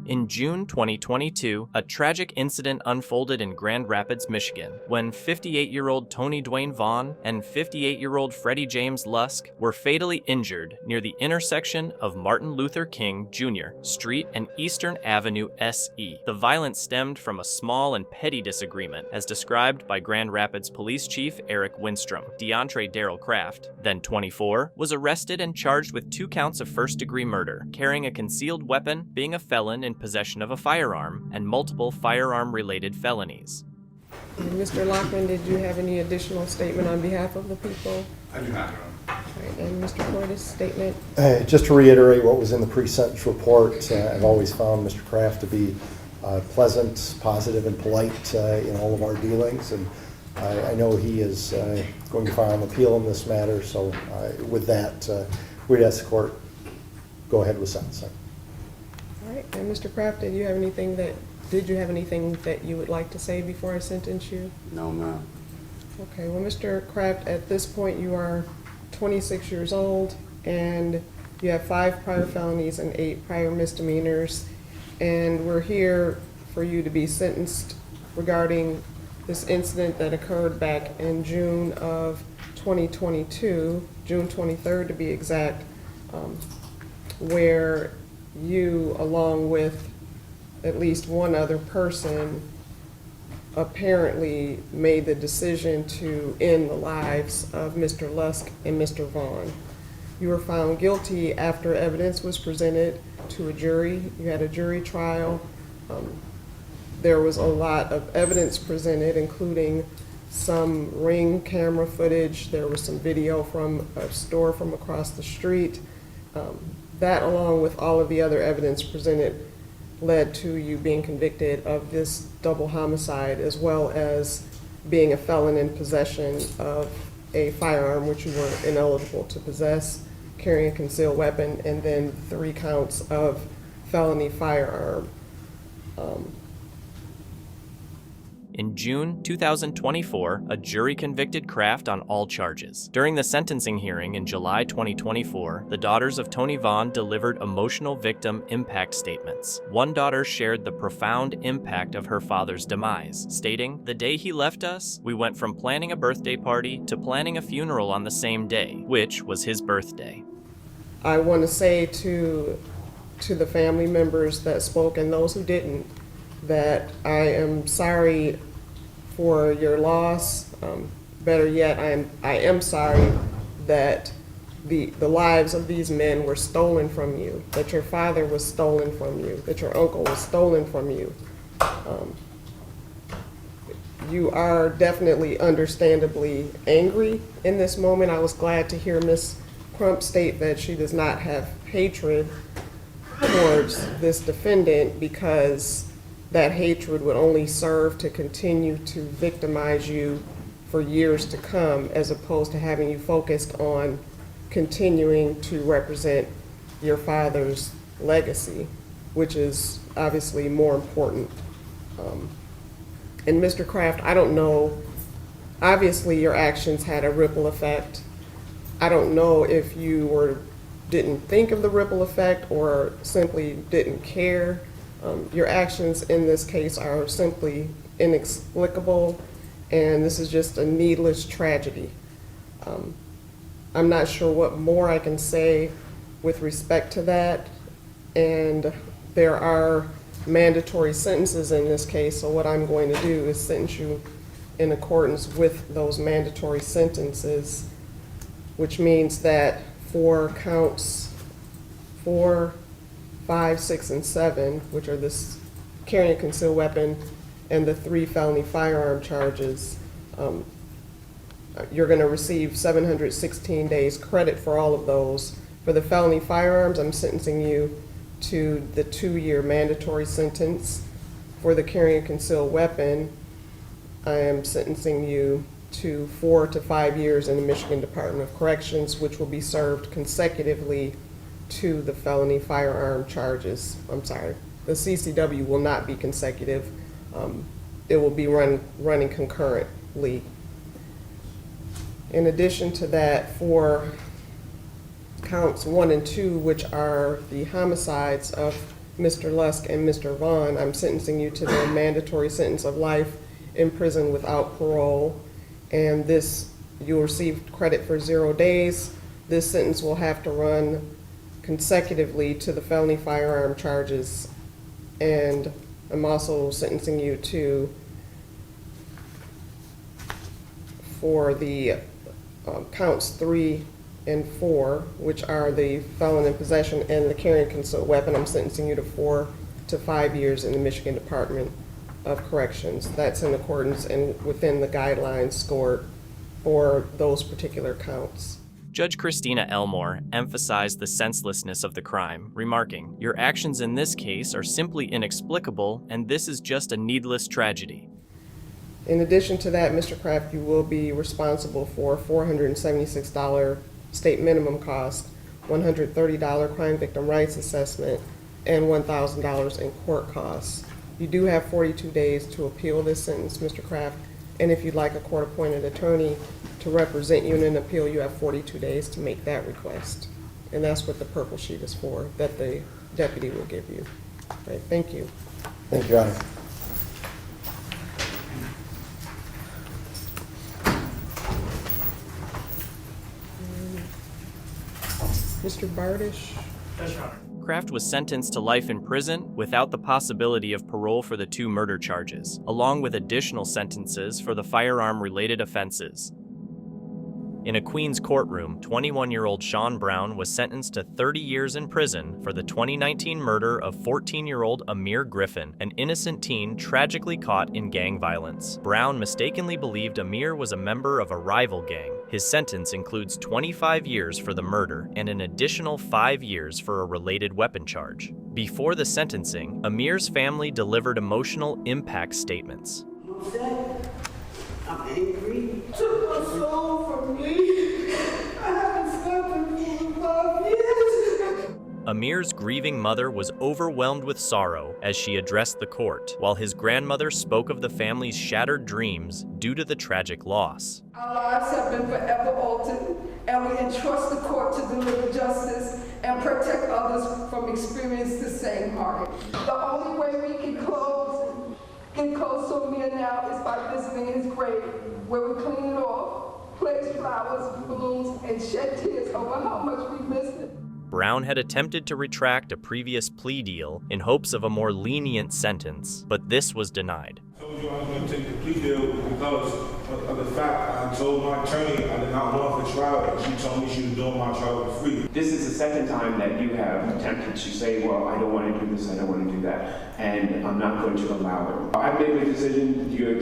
In June 2022, a tragic incident unfolded in Grand Rapids, Michigan, when 58-year-old Tony Dwayne Vaughn and 58-year-old Freddie James Lusk were fatally injured near the intersection of Martin Luther King Jr. Street and Eastern Avenue SE. The violence stemmed from a small and petty disagreement, as described by Grand Rapids Police Chief Eric Winstrom. DeAndre Darrell Kraft, then 24, was arrested and charged with 2 counts of first-degree murder, carrying a concealed weapon, being a felon in possession of a firearm, and multiple firearm-related felonies. Mr. Lockman, did you have any additional statement on behalf of the people? I do not, Your Honor. Right, and Mr. Portis' statement? Just to reiterate what was in the pre-sentence report, I've always found Mr. Kraft to be pleasant, positive, and polite in all of our dealings, and I know he is going to file an appeal in this matter, so with that, we'd ask the court go ahead with sentencing. All right, and Mr. Kraft, did you have anything that Did you have anything that you would like to say before I sentence you? No, ma'am. Okay, well, Mr. Kraft, at this point, you are 26 years old, and you have 5 prior felonies and 8 prior misdemeanors, and we're here for you to be sentenced regarding this incident that occurred back in June of 2022, June 23rd to be exact, where you, along with at least one other person, apparently made the decision to end the lives of Mr. Lusk and Mr. Vaughn. You were found guilty after evidence was presented to a jury. You had a jury trial. There was a lot of evidence presented, including some Ring camera footage. There was some video from a store from across the street. That, along with all of the other evidence presented, led to you being convicted of this double homicide, as well as being a felon in possession of a firearm which you were ineligible to possess, carrying a concealed weapon, and then 3 counts of felony firearm. In June 2024, a jury convicted Kraft on all charges. During the sentencing hearing in July 2024, the daughters of Tony Vaughn delivered emotional victim impact statements. One daughter shared the profound impact of her father's demise, stating, "The day he left us, we went from planning a birthday party to planning a funeral on the same day, which was his birthday." I want to say to the family members that spoke and those who didn't, that I am sorry for your loss. Better yet, I am sorry that the lives of these men were stolen from you, that your father was stolen from you, that your uncle was stolen from you. You are definitely understandably angry in this moment. I was glad to hear Ms. Crump state that she does not have hatred towards this defendant, because that hatred would only serve to continue to victimize you for years to come, as opposed to having you focused on continuing to represent your father's legacy, which is obviously more important. And Mr. Kraft, I don't know, obviously your actions had a ripple effect. I don't know if you didn't think of the ripple effect or simply didn't care. Your actions in this case are simply inexplicable, and this is just a needless tragedy. I'm not sure what more I can say with respect to that, and there are mandatory sentences in this case, so what I'm going to do is sentence you in accordance with those mandatory sentences, which means that for counts 4, 5, 6, and 7, which are this carrying a concealed weapon and the 3 felony firearm charges, you're going to receive 716 days credit for all of those. For the felony firearms, I'm sentencing you to the 2-year mandatory sentence. For the carrying a concealed weapon, I am sentencing you to 4 to 5 years in the Michigan Department of Corrections, which will be served consecutively to the felony firearm charges. I'm sorry, the CCW will not be consecutive. It will be running concurrently. In addition to that, for counts 1 and 2, which are the homicides of Mr. Lusk and Mr. Vaughn, I'm sentencing you to the mandatory sentence of life in prison without parole. And this, you'll receive credit for 0 days. This sentence will have to run consecutively to the felony firearm charges, and I'm also sentencing you for the counts 3 and 4, which are the felon in possession and the carrying concealed weapon. I'm sentencing you to 4 to 5 years in the Michigan Department of Corrections. That's in accordance and within the guidelines scored for those particular counts. Judge Christina Elmore emphasized the senselessness of the crime, remarking, "Your actions in this case are simply inexplicable, and this is just a needless tragedy." In addition to that, Mr. Kraft, you will be responsible for $476 state minimum cost, $130 crime victim rights assessment, and $1,000 in court costs. You do have 42 days to appeal this sentence, Mr. Kraft, and if you'd like a court-appointed attorney to represent you in an appeal, you have 42 days to make that request. And that's what the purple sheet is for, that the deputy will give you. Right, thank you. Thank you, Your Honor. Mr. Bardish? Yes, Your Honor. Kraft was sentenced to life in prison without the possibility of parole for the 2 murder charges, along with additional sentences for the firearm-related offenses. In a Queens courtroom, 21-year-old Sean Brown was sentenced to 30 years in prison for the 2019 murder of 14-year-old Amir Griffin, an innocent teen tragically caught in gang violence. Brown mistakenly believed Amir was a member of a rival gang. His sentence includes 25 years for the murder and an additional 5 years for a related weapon charge. Before the sentencing, Amir's family delivered emotional impact statements. I'm angry. Took my soul from me. I haven't slept in 5 years. Amir's grieving mother was overwhelmed with sorrow as she addressed the court, while his grandmother spoke of the family's shattered dreams due to the tragic loss. Our lives have been forever altered, and we entrust the court to deliver justice and protect others from experiencing the same heartache. The only way we can get close to Amir now is by visiting his grave, where we clean it off, place flowers, balloons, and shed tears over how much we missed him. Brown had attempted to retract a previous plea deal in hopes of a more lenient sentence, but this was denied. I told you I was going to take the plea deal because of the fact I told my attorney I did not want for trial, and she told me she was doing my trial for free. This is the second time that you have attempted to say, well, I don't want to do this, I don't want to do that, and I'm not going to allow it. I've made the decision, your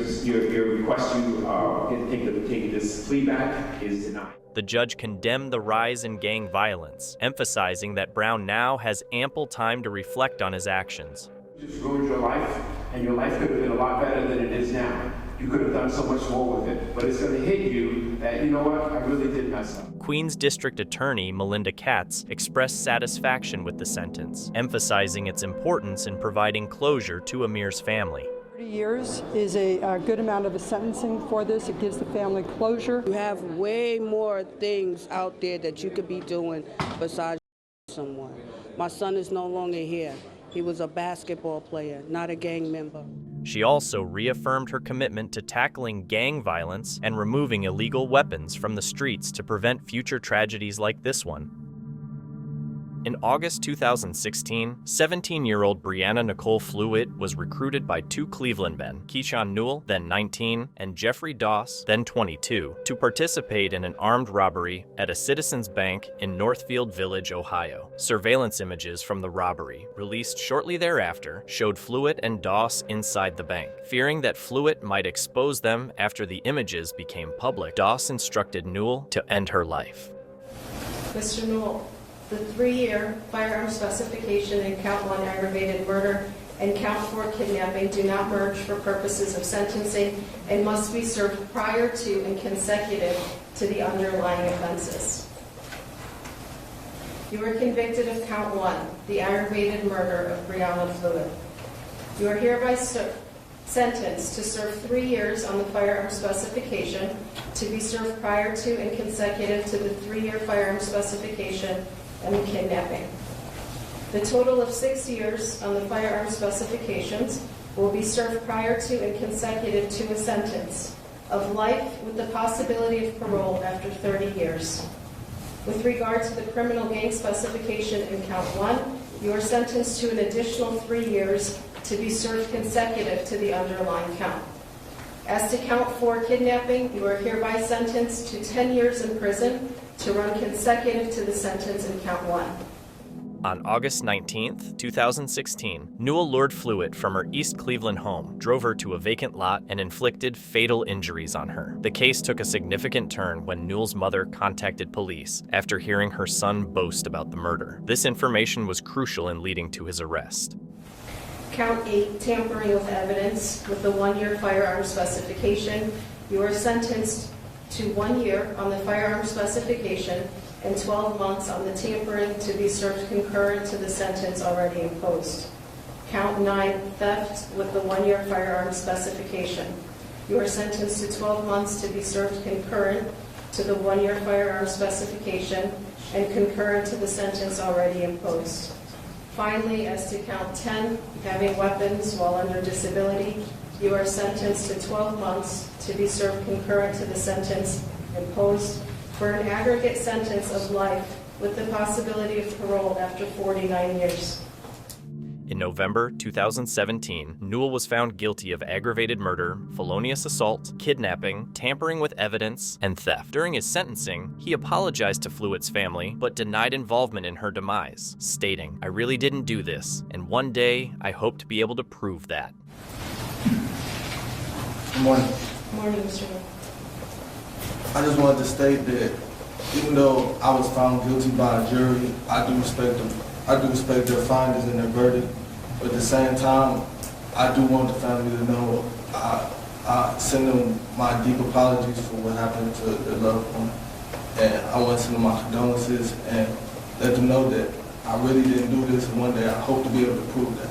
request to take this plea back is denied. The judge condemned the rise in gang violence, emphasizing that Brown now has ample time to reflect on his actions. You just ruined your life, and your life could have been a lot better than it is now. You could have done so much more with it, but it's going to hit you that, you know what, I really did mess up. Queens District Attorney Melinda Katz expressed satisfaction with the sentence, emphasizing its importance in providing closure to Amir's family. 30 years is a good amount of a sentencing for this. It gives the family closure. You have way more things out there that you could be doing besides someone. My son is no longer here. He was a basketball player, not a gang member. She also reaffirmed her commitment to tackling gang violence and removing illegal weapons from the streets to prevent future tragedies like this one. In August 2016, 17-year-old Brianna Nicole Flewitt was recruited by 2 Cleveland men, Keyshawn Newell, then 19, and Jeffrey Doss, then 22, to participate in an armed robbery at a Citizens Bank in Northfield Village, Ohio. Surveillance images from the robbery, released shortly thereafter, showed Flewitt and Doss inside the bank. Fearing that Flewitt might expose them after the images became public, Doss instructed Newell to end her life. Mr. Newell, the 3-year firearm specification in count 1 aggravated murder and count 4 kidnapping do not merge for purposes of sentencing and must be served prior to and consecutive to the underlying offenses. You were convicted of count 1, the aggravated murder of Brianna Flewitt. You are hereby sentenced to serve 3 years on the firearm specification to be served prior to and consecutive to the 3-year firearm specification and the kidnapping. The total of 6 years on the firearm specifications will be served prior to and consecutive to a sentence of life with the possibility of parole after 30 years. With regard to the criminal gang specification in count 1, you are sentenced to an additional 3 years to be served consecutive to the underlying count. As to count 4 kidnapping, you are hereby sentenced to 10 years in prison to run consecutive to the sentence in count 1. On August 19, 2016, Newell lured Flewitt from her East Cleveland home, drove her to a vacant lot, and inflicted fatal injuries on her. The case took a significant turn when Newell's mother contacted police after hearing her son boast about the murder. This information was crucial in leading to his arrest. Count 8, tampering with evidence with the 1-year firearm specification. You are sentenced to 1 year on the firearm specification and 12 months on the tampering to be served concurrent to the sentence already imposed. Count 9, theft with the 1-year firearm specification. You are sentenced to 12 months to be served concurrent to the 1-year firearm specification and concurrent to the sentence already imposed. Finally, as to count 10, having weapons while under disability, you are sentenced to 12 months to be served concurrent to the sentence imposed for an aggregate sentence of life with the possibility of parole after 49 years. In November 2017, Newell was found guilty of aggravated murder, felonious assault, kidnapping, tampering with evidence, and theft. During his sentencing, he apologized to Fluitt's family, but denied involvement in her demise, stating, "I really didn't do this, and one day I hope to be able to prove that." Good morning. Good morning, Mr. Newell. I just wanted to state that even though I was found guilty by a jury, I do respect them. I do respect their findings and their verdict. But at the same time, I do want the family to know I send them my deep apologies for what happened to their loved one. And I want to send them my condolences and let them know that I really didn't do this, and one day I hope to be able to prove that.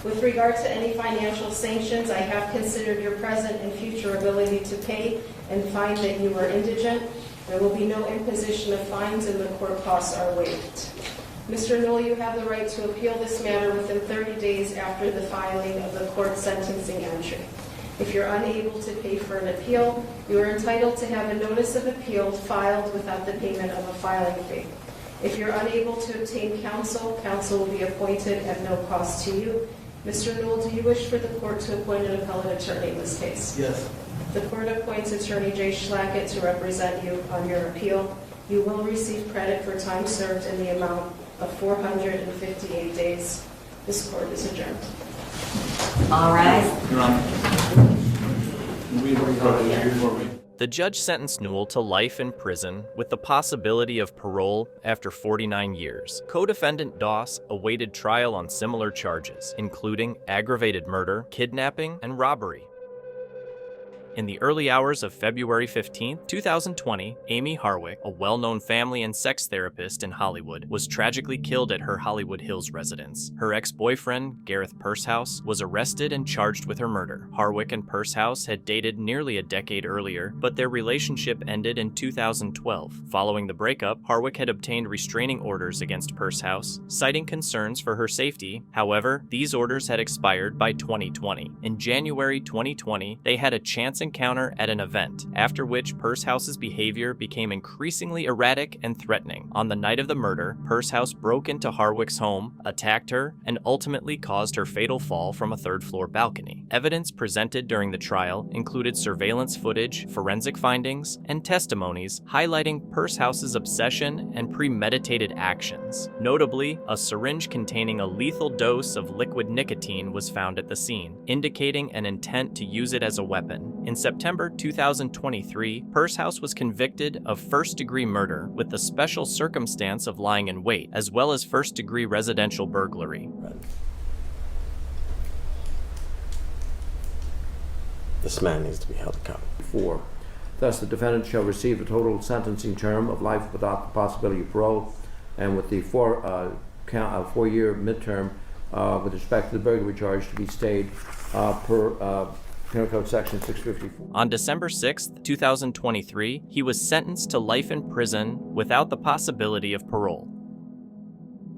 With regard to any financial sanctions, I have considered your present and future ability to pay and find that you are indigent. There will be no imposition of fines and the court costs are waived. Mr. Newell, you have the right to appeal this matter within 30 days after the filing of the court sentencing entry. If you're unable to pay for an appeal, you are entitled to have a notice of appeal filed without the payment of a filing fee. If you're unable to obtain counsel, counsel will be appointed at no cost to you. Mr. Newell, do you wish for the court to appoint an appellate attorney in this case? Yes. The court appoints Attorney Jay Schlackett to represent you on your appeal. You will receive credit for time served in the amount of 458 days. This court is adjourned. All right. The judge sentenced Newell to life in prison with the possibility of parole after 49 years. Co-defendant Doss awaited trial on similar charges, including aggravated murder, kidnapping, and robbery. In the early hours of February 15, 2020, Amy Harwick, a well-known family and sex therapist in Hollywood, was tragically killed at her Hollywood Hills residence. Her ex-boyfriend, Gareth Pursehouse, was arrested and charged with her murder. Harwick and Pursehouse had dated nearly a decade earlier, but their relationship ended in 2012. Following the breakup, Harwick had obtained restraining orders against Pursehouse, citing concerns for her safety. However, these orders had expired by 2020. In January 2020, they had a chance encounter at an event, after which Purshouse's behavior became increasingly erratic and threatening. On the night of the murder, Pursehouse broke into Harwick's home, attacked her, and ultimately caused her fatal fall from a third-floor balcony. Evidence presented during the trial included surveillance footage, forensic findings, and testimonies highlighting Purshouse's obsession and premeditated actions. Notably, a syringe containing a lethal dose of liquid nicotine was found at the scene, indicating an intent to use it as a weapon. In September 2023, Pursehouse was convicted of first-degree murder with the special circumstance of lying in wait, as well as first-degree residential burglary. This man needs to be held accountable. 4. Thus, the defendant shall receive a total sentencing term of life without the possibility of parole, and with the 4-year midterm with respect to the burglary charge to be stayed per Penal Code Section 654. On December 6, 2023, he was sentenced to life in prison without the possibility of parole.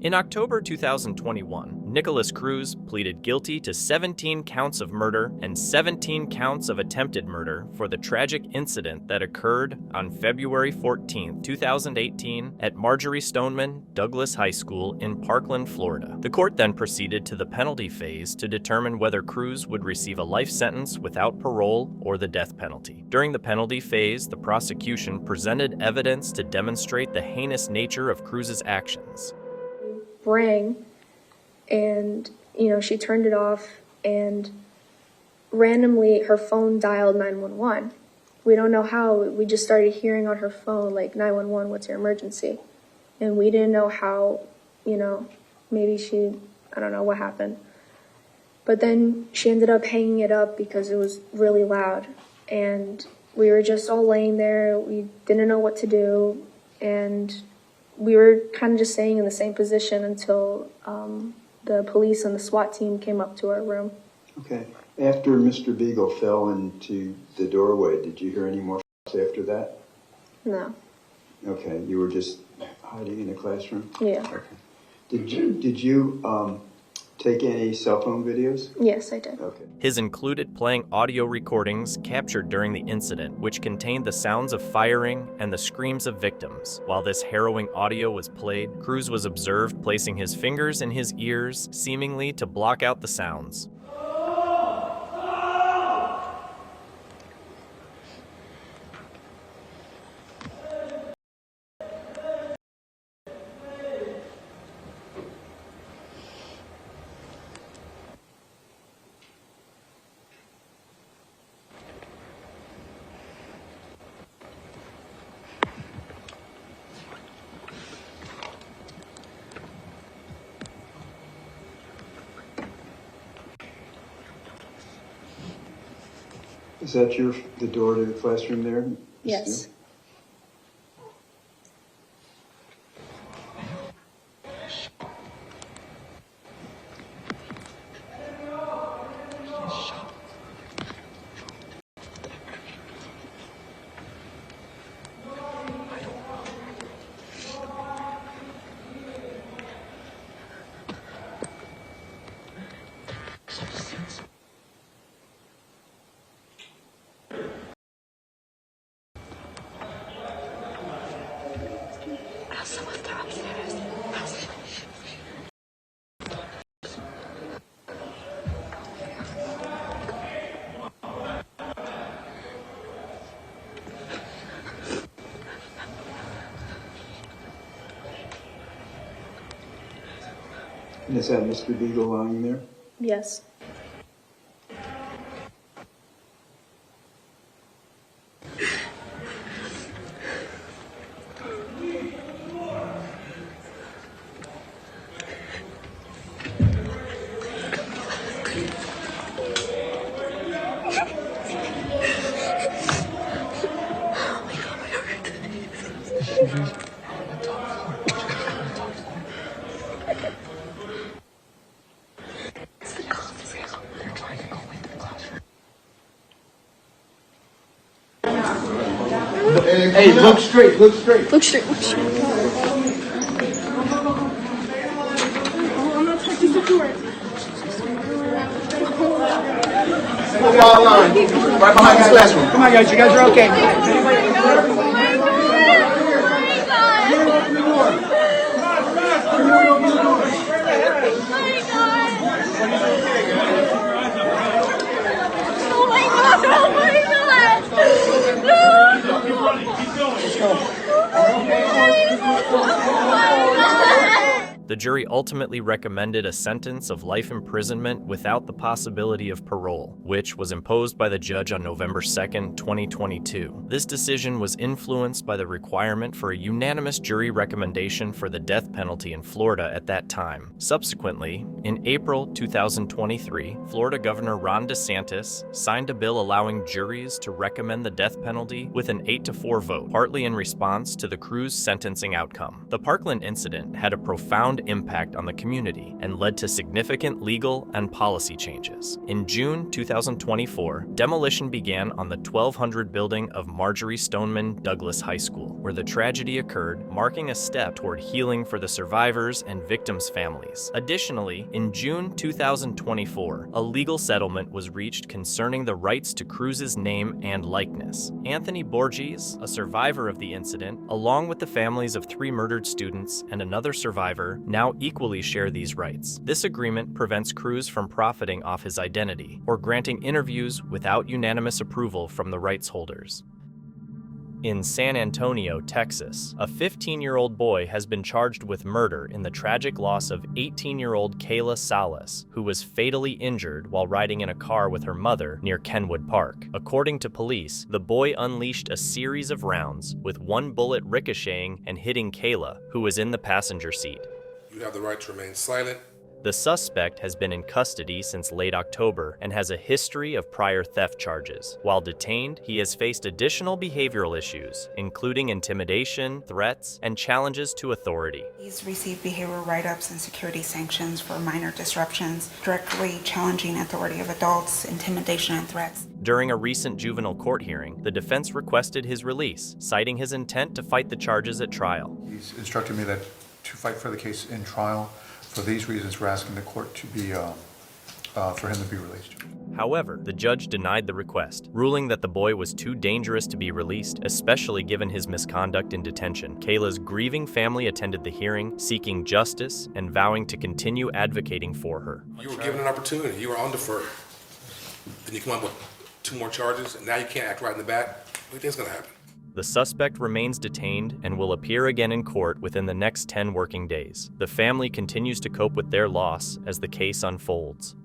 In October 2021, Nicholas Cruz pleaded guilty to 17 counts of murder and 17 counts of attempted murder for the tragic incident that occurred on February 14, 2018 at Marjorie Stoneman Douglas High School in Parkland, Florida. The court then proceeded to the penalty phase to determine whether Cruz would receive a life sentence without parole or the death penalty. During the penalty phase, the prosecution presented evidence to demonstrate the heinous nature of Cruz's actions. Rang, and she turned it off, and randomly her phone dialed 911. We don't know how. We just started hearing on her phone like 911, what's your emergency? And we didn't know how, maybe I don't know what happened. But then she ended up hanging it up because it was really loud, and we were just all laying there. We didn't know what to do, and we were kind of just staying in the same position until the police and the SWAT team came up to our room. Okay. After Mr. Beagle fell into the doorway, did you hear any more shots after that? No. Okay. You were just hiding in the classroom? Yeah. Okay. Did you take any cell phone videos? Yes, I did. Okay. His included playing audio recordings captured during the incident, which contained the sounds of firing and the screams of victims. While this harrowing audio was played, Cruz was observed placing his fingers in his ears, seemingly to block out the sounds. Is that the door to the classroom there? Yes. And is that Mr. Beagle lying there? Yes. Hey, look straight, look straight. Look straight, look straight. I'm not touching the door. Football line, right behind this classroom. Come on, guys, you guys are okay. The jury ultimately recommended a sentence of life imprisonment without the possibility of parole, which was imposed by the judge on November 2nd, 2022. This decision was influenced by the requirement for a unanimous jury recommendation for the death penalty in Florida at that time. Subsequently, in April 2023, Florida Governor Ron DeSantis signed a bill allowing juries to recommend the death penalty with an 8-4 vote, partly in response to the Cruz sentencing outcome. The Parkland incident had a profound impact on the community and led to significant legal and policy changes. In June 2024, demolition began on the 1200 building of Marjorie Stoneman Douglas High School, where the tragedy occurred, marking a step toward healing for the survivors and victims' families. Additionally, in June 2024, a legal settlement was reached concerning the rights to Cruz's name and likeness. Anthony Borges, a survivor of the incident, along with the families of 3 murdered students and another survivor, now equally share these rights. This agreement prevents Cruz from profiting off his identity or granting interviews without unanimous approval from the rights holders. In San Antonio, Texas, a 15-year-old boy has been charged with murder in the tragic loss of 18-year-old Kayla Salas, who was fatally injured while riding in a car with her mother near Kenwood Park. According to police, the boy unleashed a series of rounds, with one bullet ricocheting and hitting Kayla, who was in the passenger seat. You have the right to remain silent The suspect has been in custody since late October and has a history of prior theft charges. While detained, he has faced additional behavioral issues, including intimidation, threats, and challenges to authority. He's received behavioral write-ups and security sanctions for minor disruptions, directly challenging authority of adults, intimidation, and threats. During a recent juvenile court hearing, the defense requested his release, citing his intent to fight the charges at trial. He's instructed me that to fight for the case in trial. For these reasons, we're asking the court to be, for him to be released. However, the judge denied the request, ruling that the boy was too dangerous to be released, especially given his misconduct in detention. Kayla's grieving family attended the hearing, seeking justice and vowing to continue advocating for her. You were given an opportunity. You were on deferred. Then you come up with 2 more charges, and now you can't act right in the back. What do you think's going to happen? The suspect remains detained and will appear again in court within the next 10 working days. The family continues to cope with their loss as the case unfolds.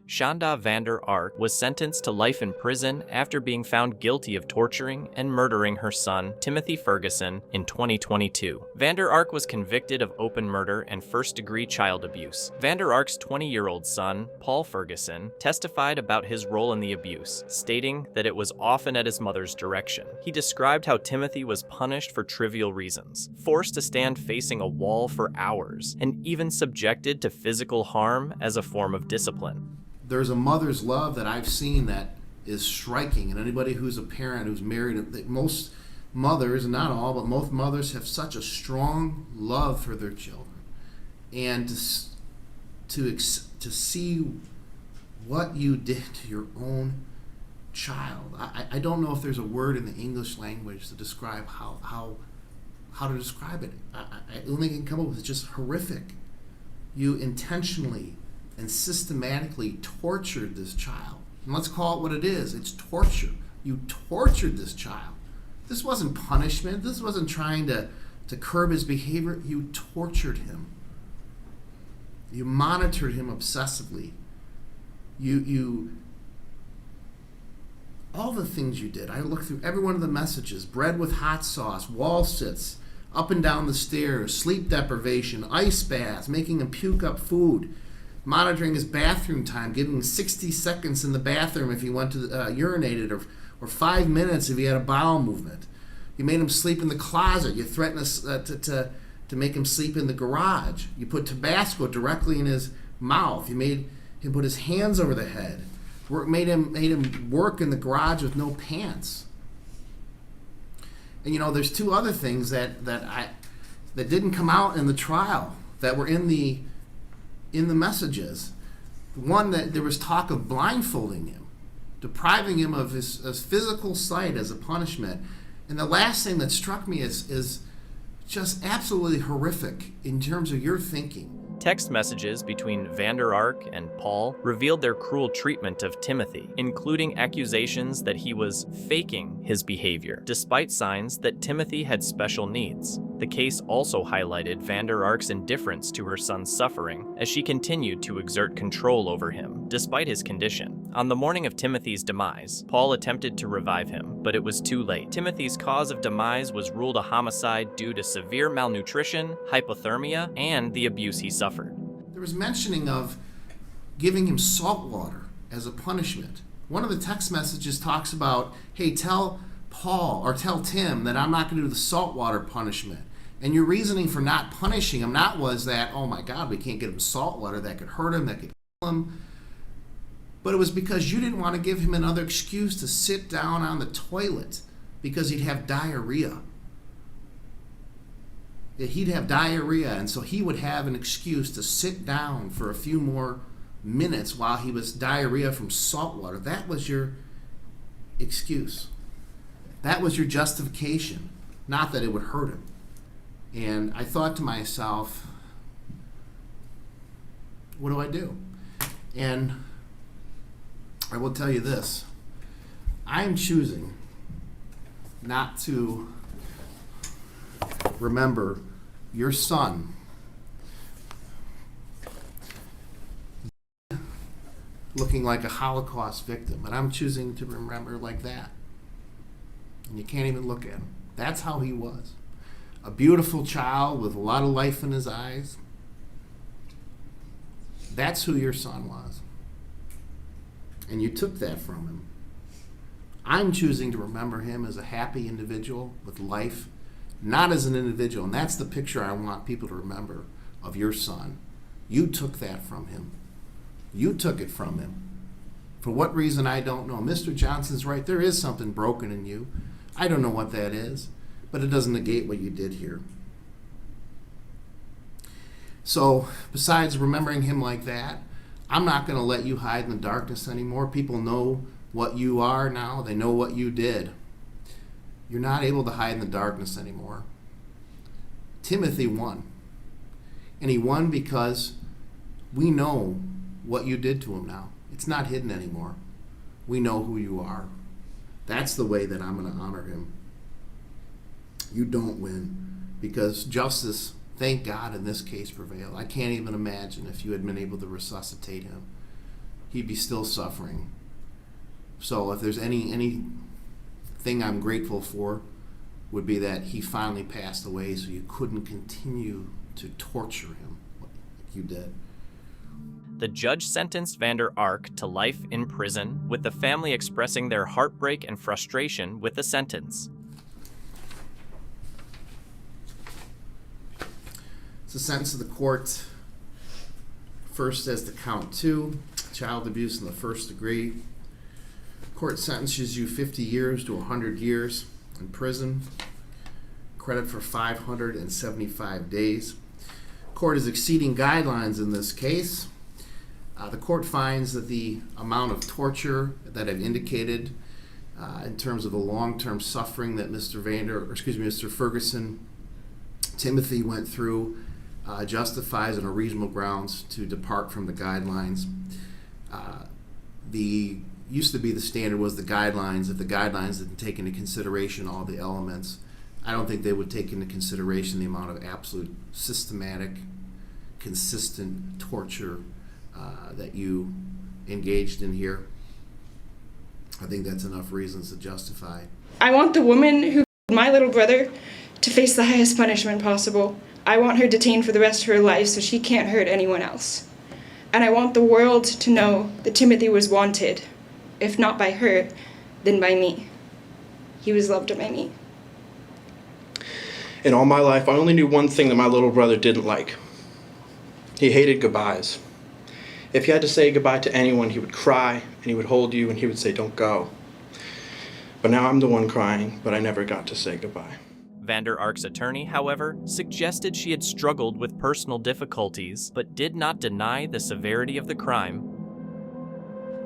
Shonda Vander Ark was sentenced to life in prison after being found guilty of torturing and murdering her son, Timothy Ferguson, in 2022. Vander Ark was convicted of open murder and first-degree child abuse. Vander Ark's 20-year-old son, Paul Ferguson, testified about his role in the abuse, stating that it was often at his mother's direction. He described how Timothy was punished for trivial reasons, forced to stand facing a wall for hours, and even subjected to physical harm as a form of discipline. There's a mother's love that I've seen that is striking, and anybody who's a parent who's married, most mothers, not all, but most mothers have such a strong love for their children, and to see what you did to your own child. I don't know if there's a word in the English language to describe how to describe it. The only thing I can come up with is just horrific. You intentionally and systematically tortured this child. And let's call it what it is. It's torture. You tortured this child. This wasn't punishment. This wasn't trying to curb his behavior. You tortured him. You monitored him obsessively. You all the things you did. I looked through every one of the messages. Bread with hot sauce, wall sits, up and down the stairs, sleep deprivation, ice baths, making him puke up food, monitoring his bathroom time, giving him 60 seconds in the bathroom if he went to urinated, or 5 minutes if he had a bowel movement. You made him sleep in the closet. You threatened to make him sleep in the garage. You put Tabasco directly in his mouth. You made him put his hands over the head. Made him work in the garage with no pants. And there's 2 other things that didn't come out in the trial that were in the messages. One, that there was talk of blindfolding him, depriving him of his physical sight as a punishment. And the last thing that struck me is just absolutely horrific in terms of your thinking. Text messages between Vander Ark and Paul revealed their cruel treatment of Timothy, including accusations that he was faking his behavior, despite signs that Timothy had special needs. The case also highlighted Vander Ark's indifference to her son's suffering as she continued to exert control over him, despite his condition. On the morning of Timothy's demise, Paul attempted to revive him, but it was too late. Timothy's cause of demise was ruled a homicide due to severe malnutrition, hypothermia, and the abuse he suffered. There was mentioning of giving him salt water as a punishment. One of the text messages talks about, hey, tell Paul or tell Tim that I'm not going to do the salt water punishment. And your reasoning for not punishing him was that, oh my God, we can't get him salt water, that could hurt him, that could kill him. But it was because you didn't want to give him another excuse to sit down on the toilet because he'd have diarrhea. He'd have diarrhea, and so he would have an excuse to sit down for a few more minutes while he was diarrhea from salt water. That was your excuse. That was your justification, not that it would hurt him. And I thought to myself, what do I do? And I will tell you this. I'm choosing not to remember your son looking like a Holocaust victim, and I'm choosing to remember like that. And you can't even look at him. That's how he was. A beautiful child with a lot of life in his eyes. That's who your son was. And you took that from him. I'm choosing to remember him as a happy individual with life, not as an individual. And that's the picture I want people to remember of your son. You took that from him. You took it from him. For what reason, I don't know. Mr. Johnson's right. There is something broken in you. I don't know what that is, but it doesn't negate what you did here. So, besides remembering him like that, I'm not going to let you hide in the darkness anymore. People know what you are now. They know what you did. You're not able to hide in the darkness anymore. Timothy won. And he won because we know what you did to him now. It's not hidden anymore. We know who you are. That's the way that I'm going to honor him. You don't win because justice, thank God, in this case prevailed. I can't even imagine if you had been able to resuscitate him. He'd be still suffering. So if there's anything I'm grateful for, would be that he finally passed away so you couldn't continue to torture him like you did. The judge sentenced Vander Ark to life in prison, with the family expressing their heartbreak and frustration with the sentence. It's a sentence of the court. First as to count 2, child abuse in the first degree. Court sentences you 50 years to 100 years in prison. Credit for 575 days. Court is exceeding guidelines in this case. The court finds that the amount of torture that I've indicated in terms of the long-term suffering that Mr. Ferguson, Timothy went through justifies on a reasonable grounds to depart from the guidelines. Used to be the standard was the guidelines. If the guidelines didn't take into consideration all the elements, I don't think they would take into consideration the amount of absolute systematic, consistent torture that you engaged in here. I think that's enough reasons to justify. I want the woman who killed my little brother to face the highest punishment possible. I want her detained for the rest of her life so she can't hurt anyone else. And I want the world to know that Timothy was wanted, if not by her, then by me. He was loved by me. In all my life, I only knew one thing that my little brother didn't like. He hated goodbyes. If he had to say goodbye to anyone, he would cry, and he would hold you, and he would say, "Don't go." But now I'm the one crying, but I never got to say goodbye. Vander Ark's attorney, however, suggested she had struggled with personal difficulties, but did not deny the severity of the crime.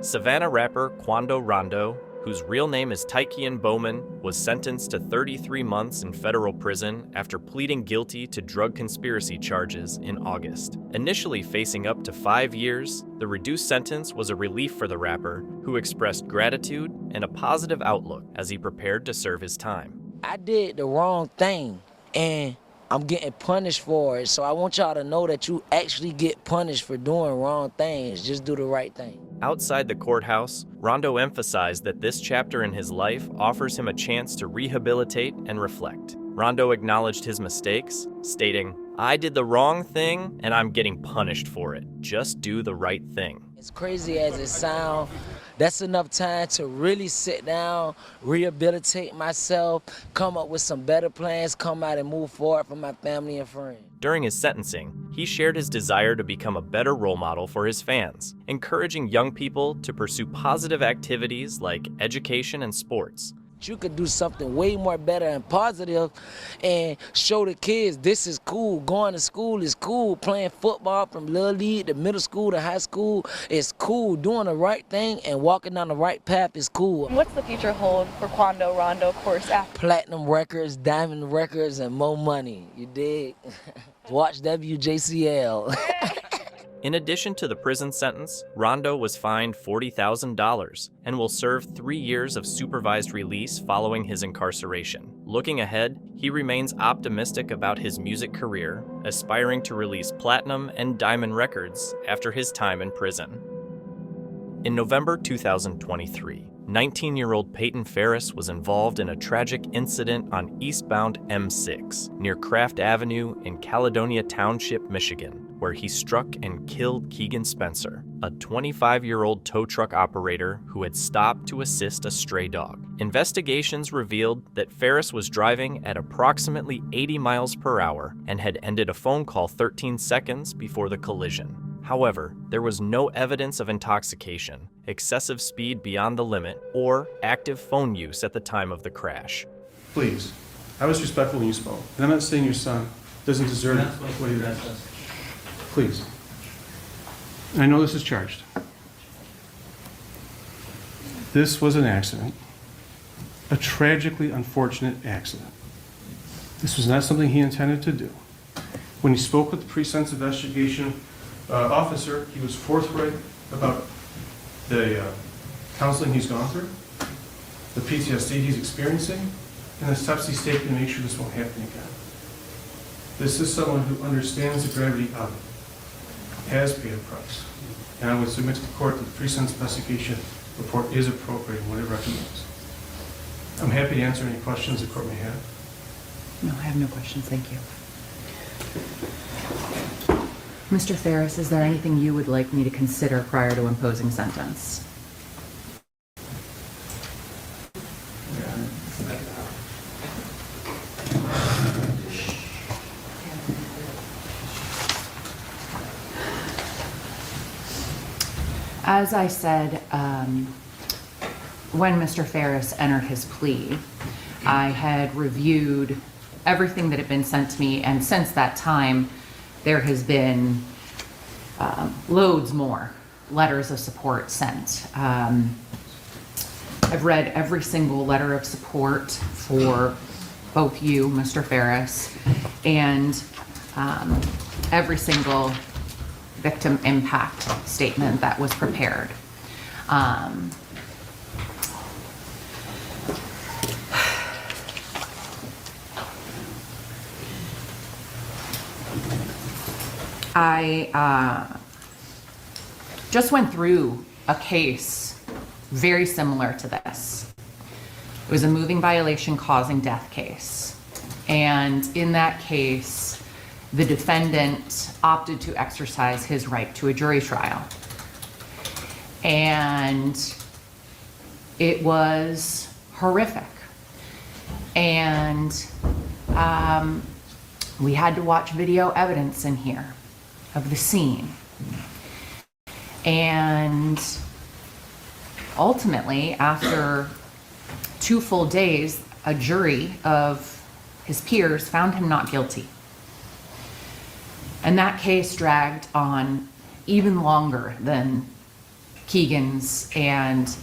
Savannah rapper Quando Rondo, whose real name is Tykean Bowman, was sentenced to 33 months in federal prison after pleading guilty to drug conspiracy charges in August. Initially facing up to 5 years, the reduced sentence was a relief for the rapper, who expressed gratitude and a positive outlook as he prepared to serve his time. I did the wrong thing, and I'm getting punished for it, so I want y'all to know that you actually get punished for doing wrong things. Just do the right thing. Outside the courthouse, Rondo emphasized that this chapter in his life offers him a chance to rehabilitate and reflect. Rondo acknowledged his mistakes, stating, "I did the wrong thing, and I'm getting punished for it. Just do the right thing." As crazy as it sounds, that's enough time to really sit down, rehabilitate myself, come up with some better plans, come out and move forward for my family and friends. During his sentencing, he shared his desire to become a better role model for his fans, encouraging young people to pursue positive activities like education and sports. You could do something way more better and positive and show the kids this is cool. Going to school is cool. Playing football from little league to middle school to high school is cool. Doing the right thing and walking down the right path is cool. What's the future hold for Quando Rondo, of course, after? Platinum records, diamond records, and more money. You dig? Watch WJCL. In addition to the prison sentence, Rondo was fined $40,000 and will serve 3 years of supervised release following his incarceration. Looking ahead, he remains optimistic about his music career, aspiring to release platinum and diamond records after his time in prison. In November 2023, 19-year-old Peyton Ferris was involved in a tragic incident on eastbound M6 near Kraft Avenue in Caledonia Township, Michigan. where he struck and killed Keegan Spencer, a 25-year-old tow truck operator who had stopped to assist a stray dog. Investigations revealed that Ferris was driving at approximately 80 miles per hour and had ended a phone call 13 seconds before the collision. However, there was no evidence of intoxication, excessive speed beyond the limit, or active phone use at the time of the crash. Please, I was respectful when you spoke, and I'm not saying your son doesn't deserve what he does. Please. And I know this is charged. This was an accident, a tragically unfortunate accident. This was not something he intended to do. When he spoke with the pre-sentence investigation officer, he was forthright about the counseling he's gone through, the PTSD he's experiencing, and the steps he's taken to make sure this won't happen again. This is someone who understands the gravity of it, has paid a price, and I would submit to the court that the pre-sentence investigation report is appropriate in what it recommends. I'm happy to answer any questions the court may have. No, I have no questions, thank you. Mr. Ferris, is there anything you would like me to consider prior to imposing sentence? As I said, when Mr. Ferris entered his plea, I had reviewed everything that had been sent to me, and since that time, there has been loads more letters of support sent. I've read every single letter of support for both you, Mr. Ferris, and every single victim impact statement that was prepared. I just went through a case very similar to this. It was a moving violation causing death case. And in that case, the defendant opted to exercise his right to a jury trial. And it was horrific. And we had to watch video evidence in here of the scene. And ultimately, after 2 full days, a jury of his peers found him not guilty. And that case dragged on even longer than Keegan's and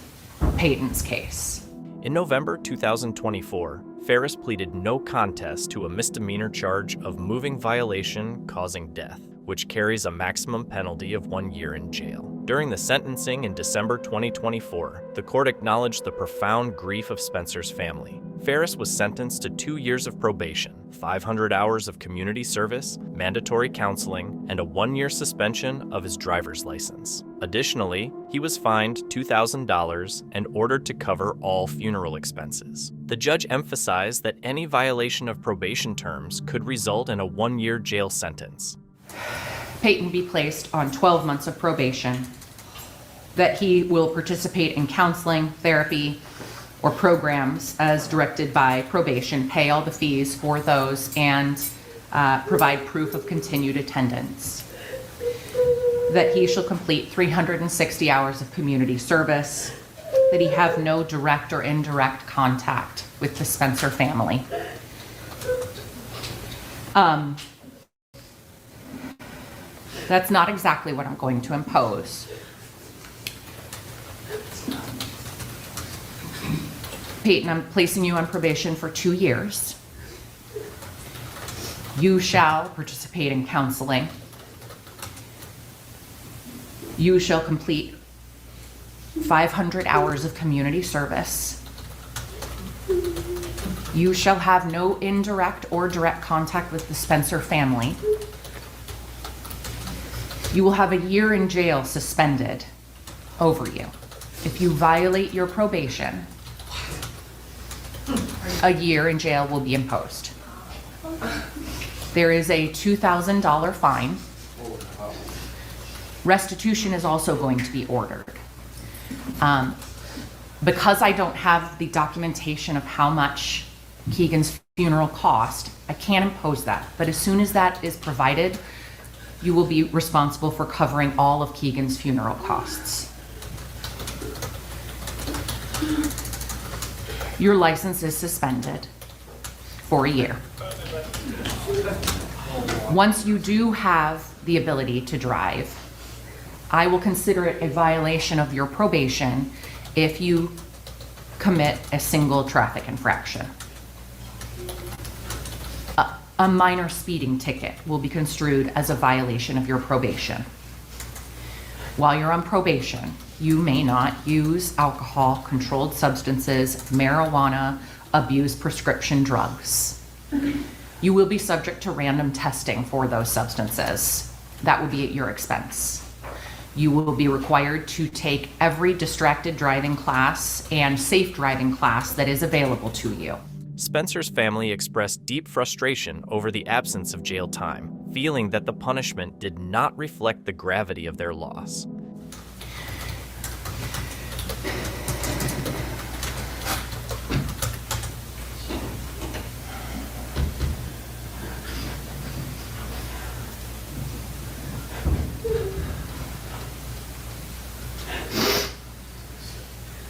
Peyton's case. In November 2024, Ferris pleaded no contest to a misdemeanor charge of moving violation causing death, which carries a maximum penalty of 1 year in jail. During the sentencing in December 2024, the court acknowledged the profound grief of Spencer's family. Ferris was sentenced to 2 years of probation, 500 hours of community service, mandatory counseling, and a 1-year suspension of his driver's license. Additionally, he was fined $2,000 and ordered to cover all funeral expenses. The judge emphasized that any violation of probation terms could result in a 1-year jail sentence. Peyton be placed on 12 months of probation, that he will participate in counseling, therapy, or programs as directed by probation, pay all the fees for those, and provide proof of continued attendance. That he shall complete 360 hours of community service, that he have no direct or indirect contact with the Spencer family. That's not exactly what I'm going to impose. Peyton, I'm placing you on probation for 2 years. You shall participate in counseling. You shall complete 500 hours of community service. You shall have no indirect or direct contact with the Spencer family. You will have a year in jail suspended over you. If you violate your probation, a year in jail will be imposed. There is a $2,000 fine Restitution is also going to be ordered. Because I don't have the documentation of how much Keegan's funeral cost, I can't impose that. But as soon as that is provided, you will be responsible for covering all of Keegan's funeral costs. Your license is suspended for a year. Once you do have the ability to drive, I will consider it a violation of your probation if you commit a single traffic infraction. A minor speeding ticket will be construed as a violation of your probation. While you're on probation, you may not use alcohol, controlled substances, marijuana, abuse prescription drugs. You will be subject to random testing for those substances. That will be at your expense. You will be required to take every distracted driving class and safe driving class that is available to you. Spencer's family expressed deep frustration over the absence of jail time, feeling that the punishment did not reflect the gravity of their loss.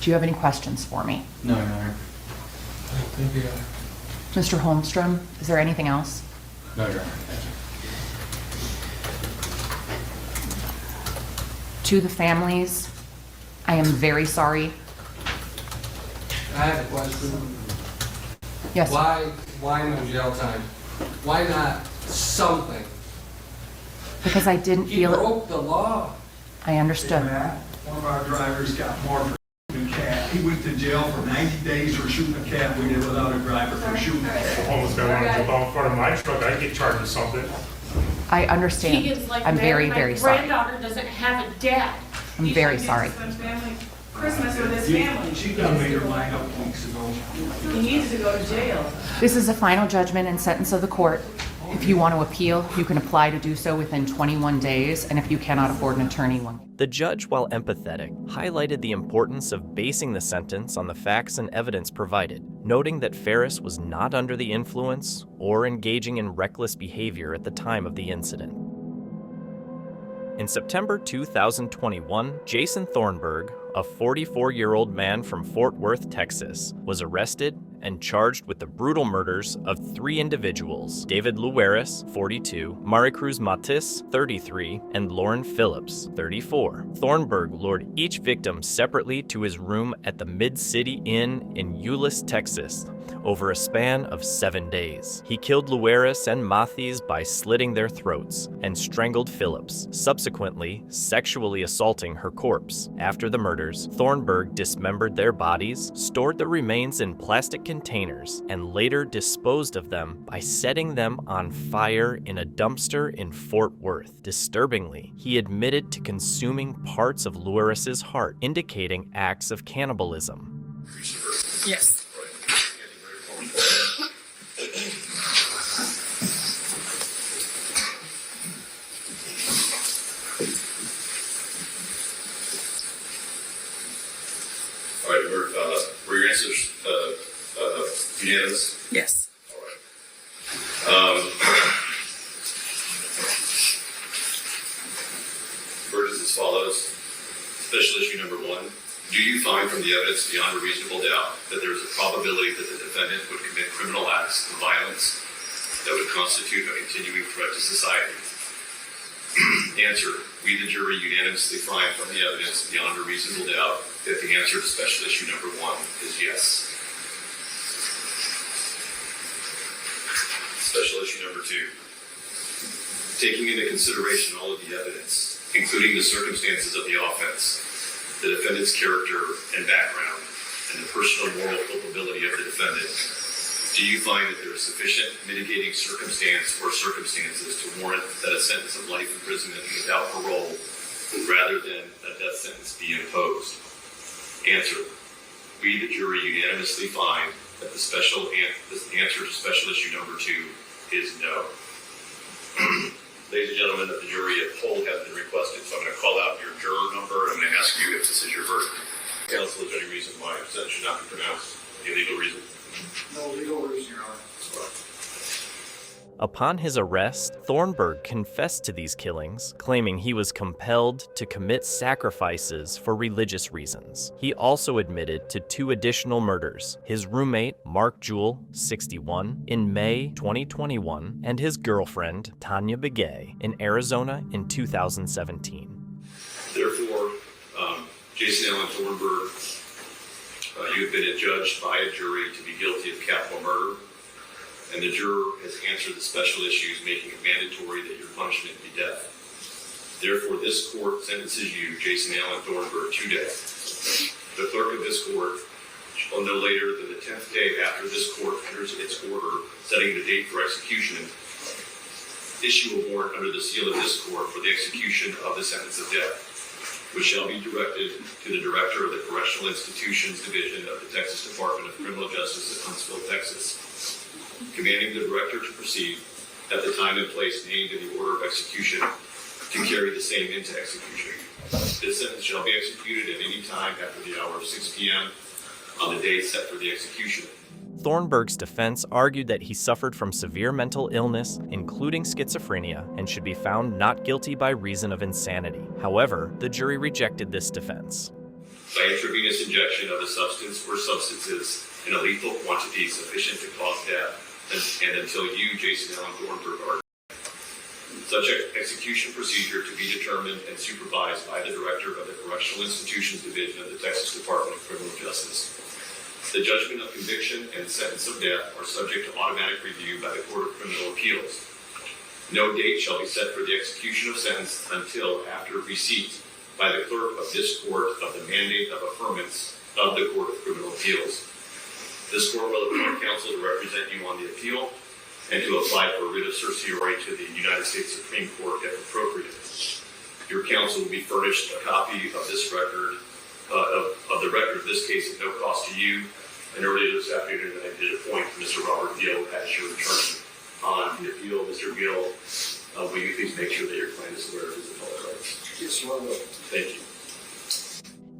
Do you have any questions for me? No, Your Honor. Thank you. Mr. Holmstrom, is there anything else? No, Your Honor. Thank you. To the families, I am very sorry. I have a question. Yes. Why no jail time? Why not something? Because I didn't He feel it. broke the law. I understood. One of our drivers got more for shooting a cat. He went to jail for 90 days for shooting a cat. We did without a driver for shooting a cat. The homeless guy wanted to jump out in front of my truck, I'd get charged with something. I understand. Keegan's like, I'm very, "Man, very sorry. My granddaughter doesn't have a dad." I'm very sorry. Christmas with his family. She got made her mind up weeks ago. He needs to go to jail. This is a final judgment and sentence of the court. If you want to appeal, you can apply to do so within 21 days, and if you cannot afford an attorney, one. The judge, while empathetic, highlighted the importance of basing the sentence on the facts and evidence provided, noting that Ferris was not under the influence or engaging in reckless behavior at the time of the incident. In September 2021, Jason Thornburg, a 44-year-old man from Fort Worth, Texas, was arrested and charged with the brutal murders of 3 individuals: David Luares, 42, Maricruz Matis, 33, and Lauren Phillips, 34. Thornburg lured each victim separately to his room at the Mid-City Inn in Euless, Texas, over a span of 7 days. He killed Luares and Mathis by slitting their throats and strangled Phillips, subsequently sexually assaulting her corpse. After the murders, Thornburg dismembered their bodies, stored the remains in plastic containers, and later disposed of them by setting them on fire in a dumpster in Fort Worth. Disturbingly, he admitted to consuming parts of Luares' heart, indicating acts of cannibalism. Yes. All right, were your answers unanimous? Yes. All right. Verdict is as follows. Special issue number 1. Do you find from the evidence beyond a reasonable doubt that there is a probability that the defendant would commit criminal acts of violence that would constitute a continuing threat to society? Answer. We, the jury, unanimously find from the evidence beyond a reasonable doubt that the answer to special issue number 1 is yes. Special issue number 2. Taking into consideration all of the evidence, including the circumstances of the offense, the defendant's character and background, and the personal moral culpability of the defendant, do you find that there is sufficient mitigating circumstance or circumstances to warrant that a sentence of life imprisonment without parole rather than a death sentence be imposed? Answer. We, the jury, unanimously find that the answer to special issue number 2 is no. Ladies and gentlemen of the jury, a poll has been requested, so I'm going to call out your juror number, and I'm going to ask you if this is your verdict. Counsel, is there any reason why a sentence should not be pronounced? Any legal reason? No legal reason, Your Honor. Upon his arrest, Thornburg confessed to these killings, claiming he was compelled to commit sacrifices for religious reasons. He also admitted to 2 additional murders: his roommate, Mark Jewell, 61, in May 2021, and his girlfriend, Tanya Begay, in Arizona in 2017. Therefore, Jason Allen Thornburg, you have been adjudged by a jury to be guilty of capital murder, and the juror has answered the special issues, making it mandatory that your punishment be death. Therefore, this court sentences you, Jason Allen Thornburg, to death. The clerk of this court shall no later than the 10th day after this court enters its order setting the date for execution, issue a warrant under the seal of this court for the execution of the sentence of death, which shall be directed to the Director of the Correctional Institutions Division of the Texas Department of Criminal Justice at Huntsville, Texas, commanding the Director to proceed at the time and place named in the order of execution to carry the same into execution. This sentence shall be executed at any time after the hour of 6 p.m. on the day set for the execution. Thornburg's defense argued that he suffered from severe mental illness, including schizophrenia, and should be found not guilty by reason of insanity. However, the jury rejected this defense. By intravenous injection of a substance or substances in a lethal quantity sufficient to cause death, and until you, Jason Allen Thornburg, are such an execution procedure to be determined and supervised by the Director of the Correctional Institutions Division of the Texas Department of Criminal Justice. The judgment of conviction and sentence of death are subject to automatic review by the Court of Criminal Appeals. No date shall be set for the execution of sentence until after receipt by the clerk of this court of the mandate of affirmance of the Court of Criminal Appeals. This court will appoint counsel to represent you on the appeal and to apply for writ of certiorari to the United States Supreme Court if appropriate. Your counsel will be furnished a copy of this record, of the record of this case at no cost to you. And earlier this afternoon, I did appoint Mr. Robert Gill as your attorney on the appeal. Mr. Gill, will you please make sure that your client is aware of his appellate rights? Yes, Your Honor. Thank you.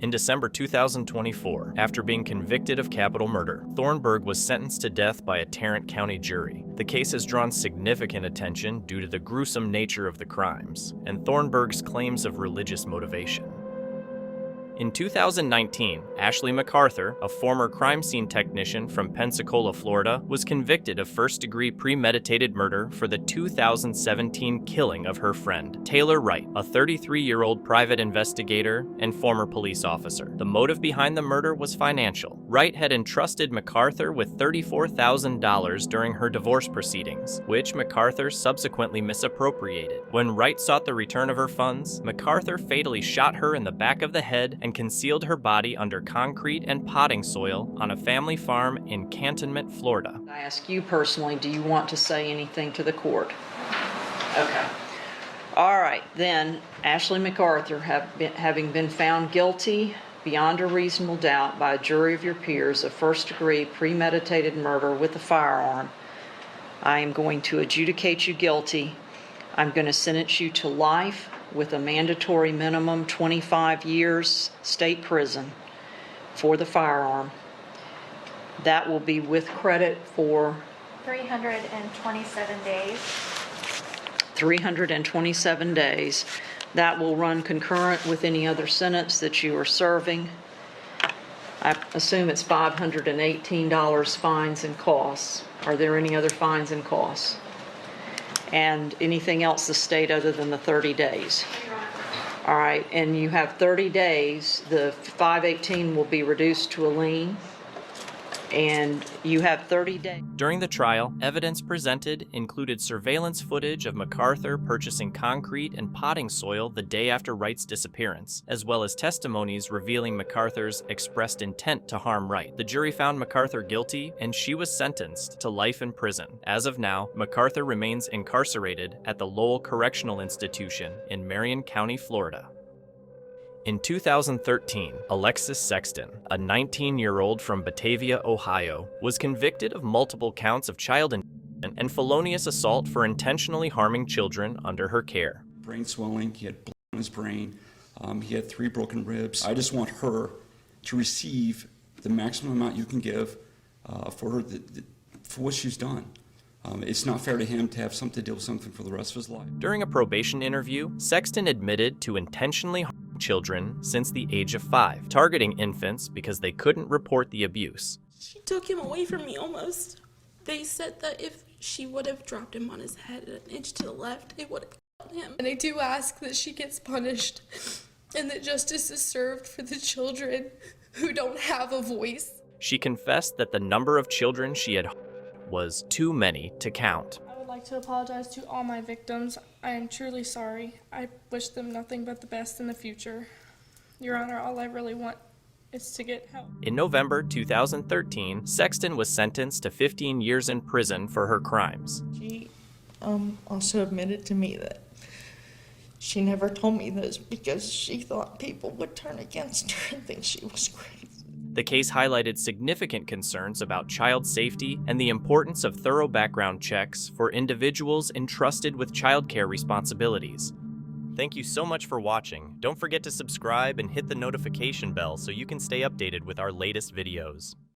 In December 2024, after being convicted of capital murder, Thornburg was sentenced to death by a Tarrant County jury. The case has drawn significant attention due to the gruesome nature of the crimes and Thornburg's claims of religious motivation. In 2019, Ashley MacArthur, a former crime scene technician from Pensacola, Florida, was convicted of first-degree premeditated murder for the 2017 killing of her friend, Taylor Wright, a 33-year-old private investigator and former police officer. The motive behind the murder was financial. Wright had entrusted MacArthur with $34,000 during her divorce proceedings, which MacArthur subsequently misappropriated. When Wright sought the return of her funds, MacArthur fatally shot her in the back of the head and concealed her body under concrete and potting soil on a family farm in Cantonment, Florida. I ask you personally, do you want to say anything to the court? Okay. All right, then, Ashley MacArthur, having been found guilty beyond a reasonable doubt by a jury of your peers of first-degree premeditated murder with a firearm, I am going to adjudicate you guilty. I'm going to sentence you to life with a mandatory minimum 25 years state prison for the firearm. That will be with credit for 327 days. 327 days. That will run concurrent with any other sentence that you are serving. I assume it's $518 fines and costs. Are there any other fines and costs? And anything else the state other than the 30 days? All right, and you have 30 days. The 518 will be reduced to a lien, and you have 30 days. During the trial, evidence presented included surveillance footage of MacArthur purchasing concrete and potting soil the day after Wright's disappearance, as well as testimonies revealing MacArthur's expressed intent to harm Wright. The jury found MacArthur guilty, and she was sentenced to life in prison. As of now, MacArthur remains incarcerated at the Lowell Correctional Institution in Marion County, Florida. In 2013, Alexis Sexton, a 19-year-old from Batavia, Ohio, was convicted of multiple counts of child and felonious assault for intentionally harming children under her care. Brain swelling, he had blood on his brain, he had 3 broken ribs. I just want her to receive the maximum amount you can give for her, for what she's done. It's not fair to him to have to deal with something for the rest of his life. During a probation interview, Sexton admitted to intentionally harming children since the age of 5, targeting infants because they couldn't report the abuse. She took him away from me almost. They said that if she would have dropped him on his head an inch to the left, it would have killed him. And I do ask that she gets punished and that justice is served for the children who don't have a voice. She confessed that the number of children she had harmed was too many to count. I would like to apologize to all my victims. I am truly sorry. I wish them nothing but the best in the future. Your Honor, all I really want is to get help. In November 2013, Sexton was sentenced to 15 years in prison for her crimes. She also admitted to me that she never told me this because she thought people would turn against her and think she was crazy. The case highlighted significant concerns about child safety and the importance of thorough background checks for individuals entrusted with childcare responsibilities. Thank you so much for watching. Don't forget to subscribe and hit the notification bell so you can stay updated with our latest videos.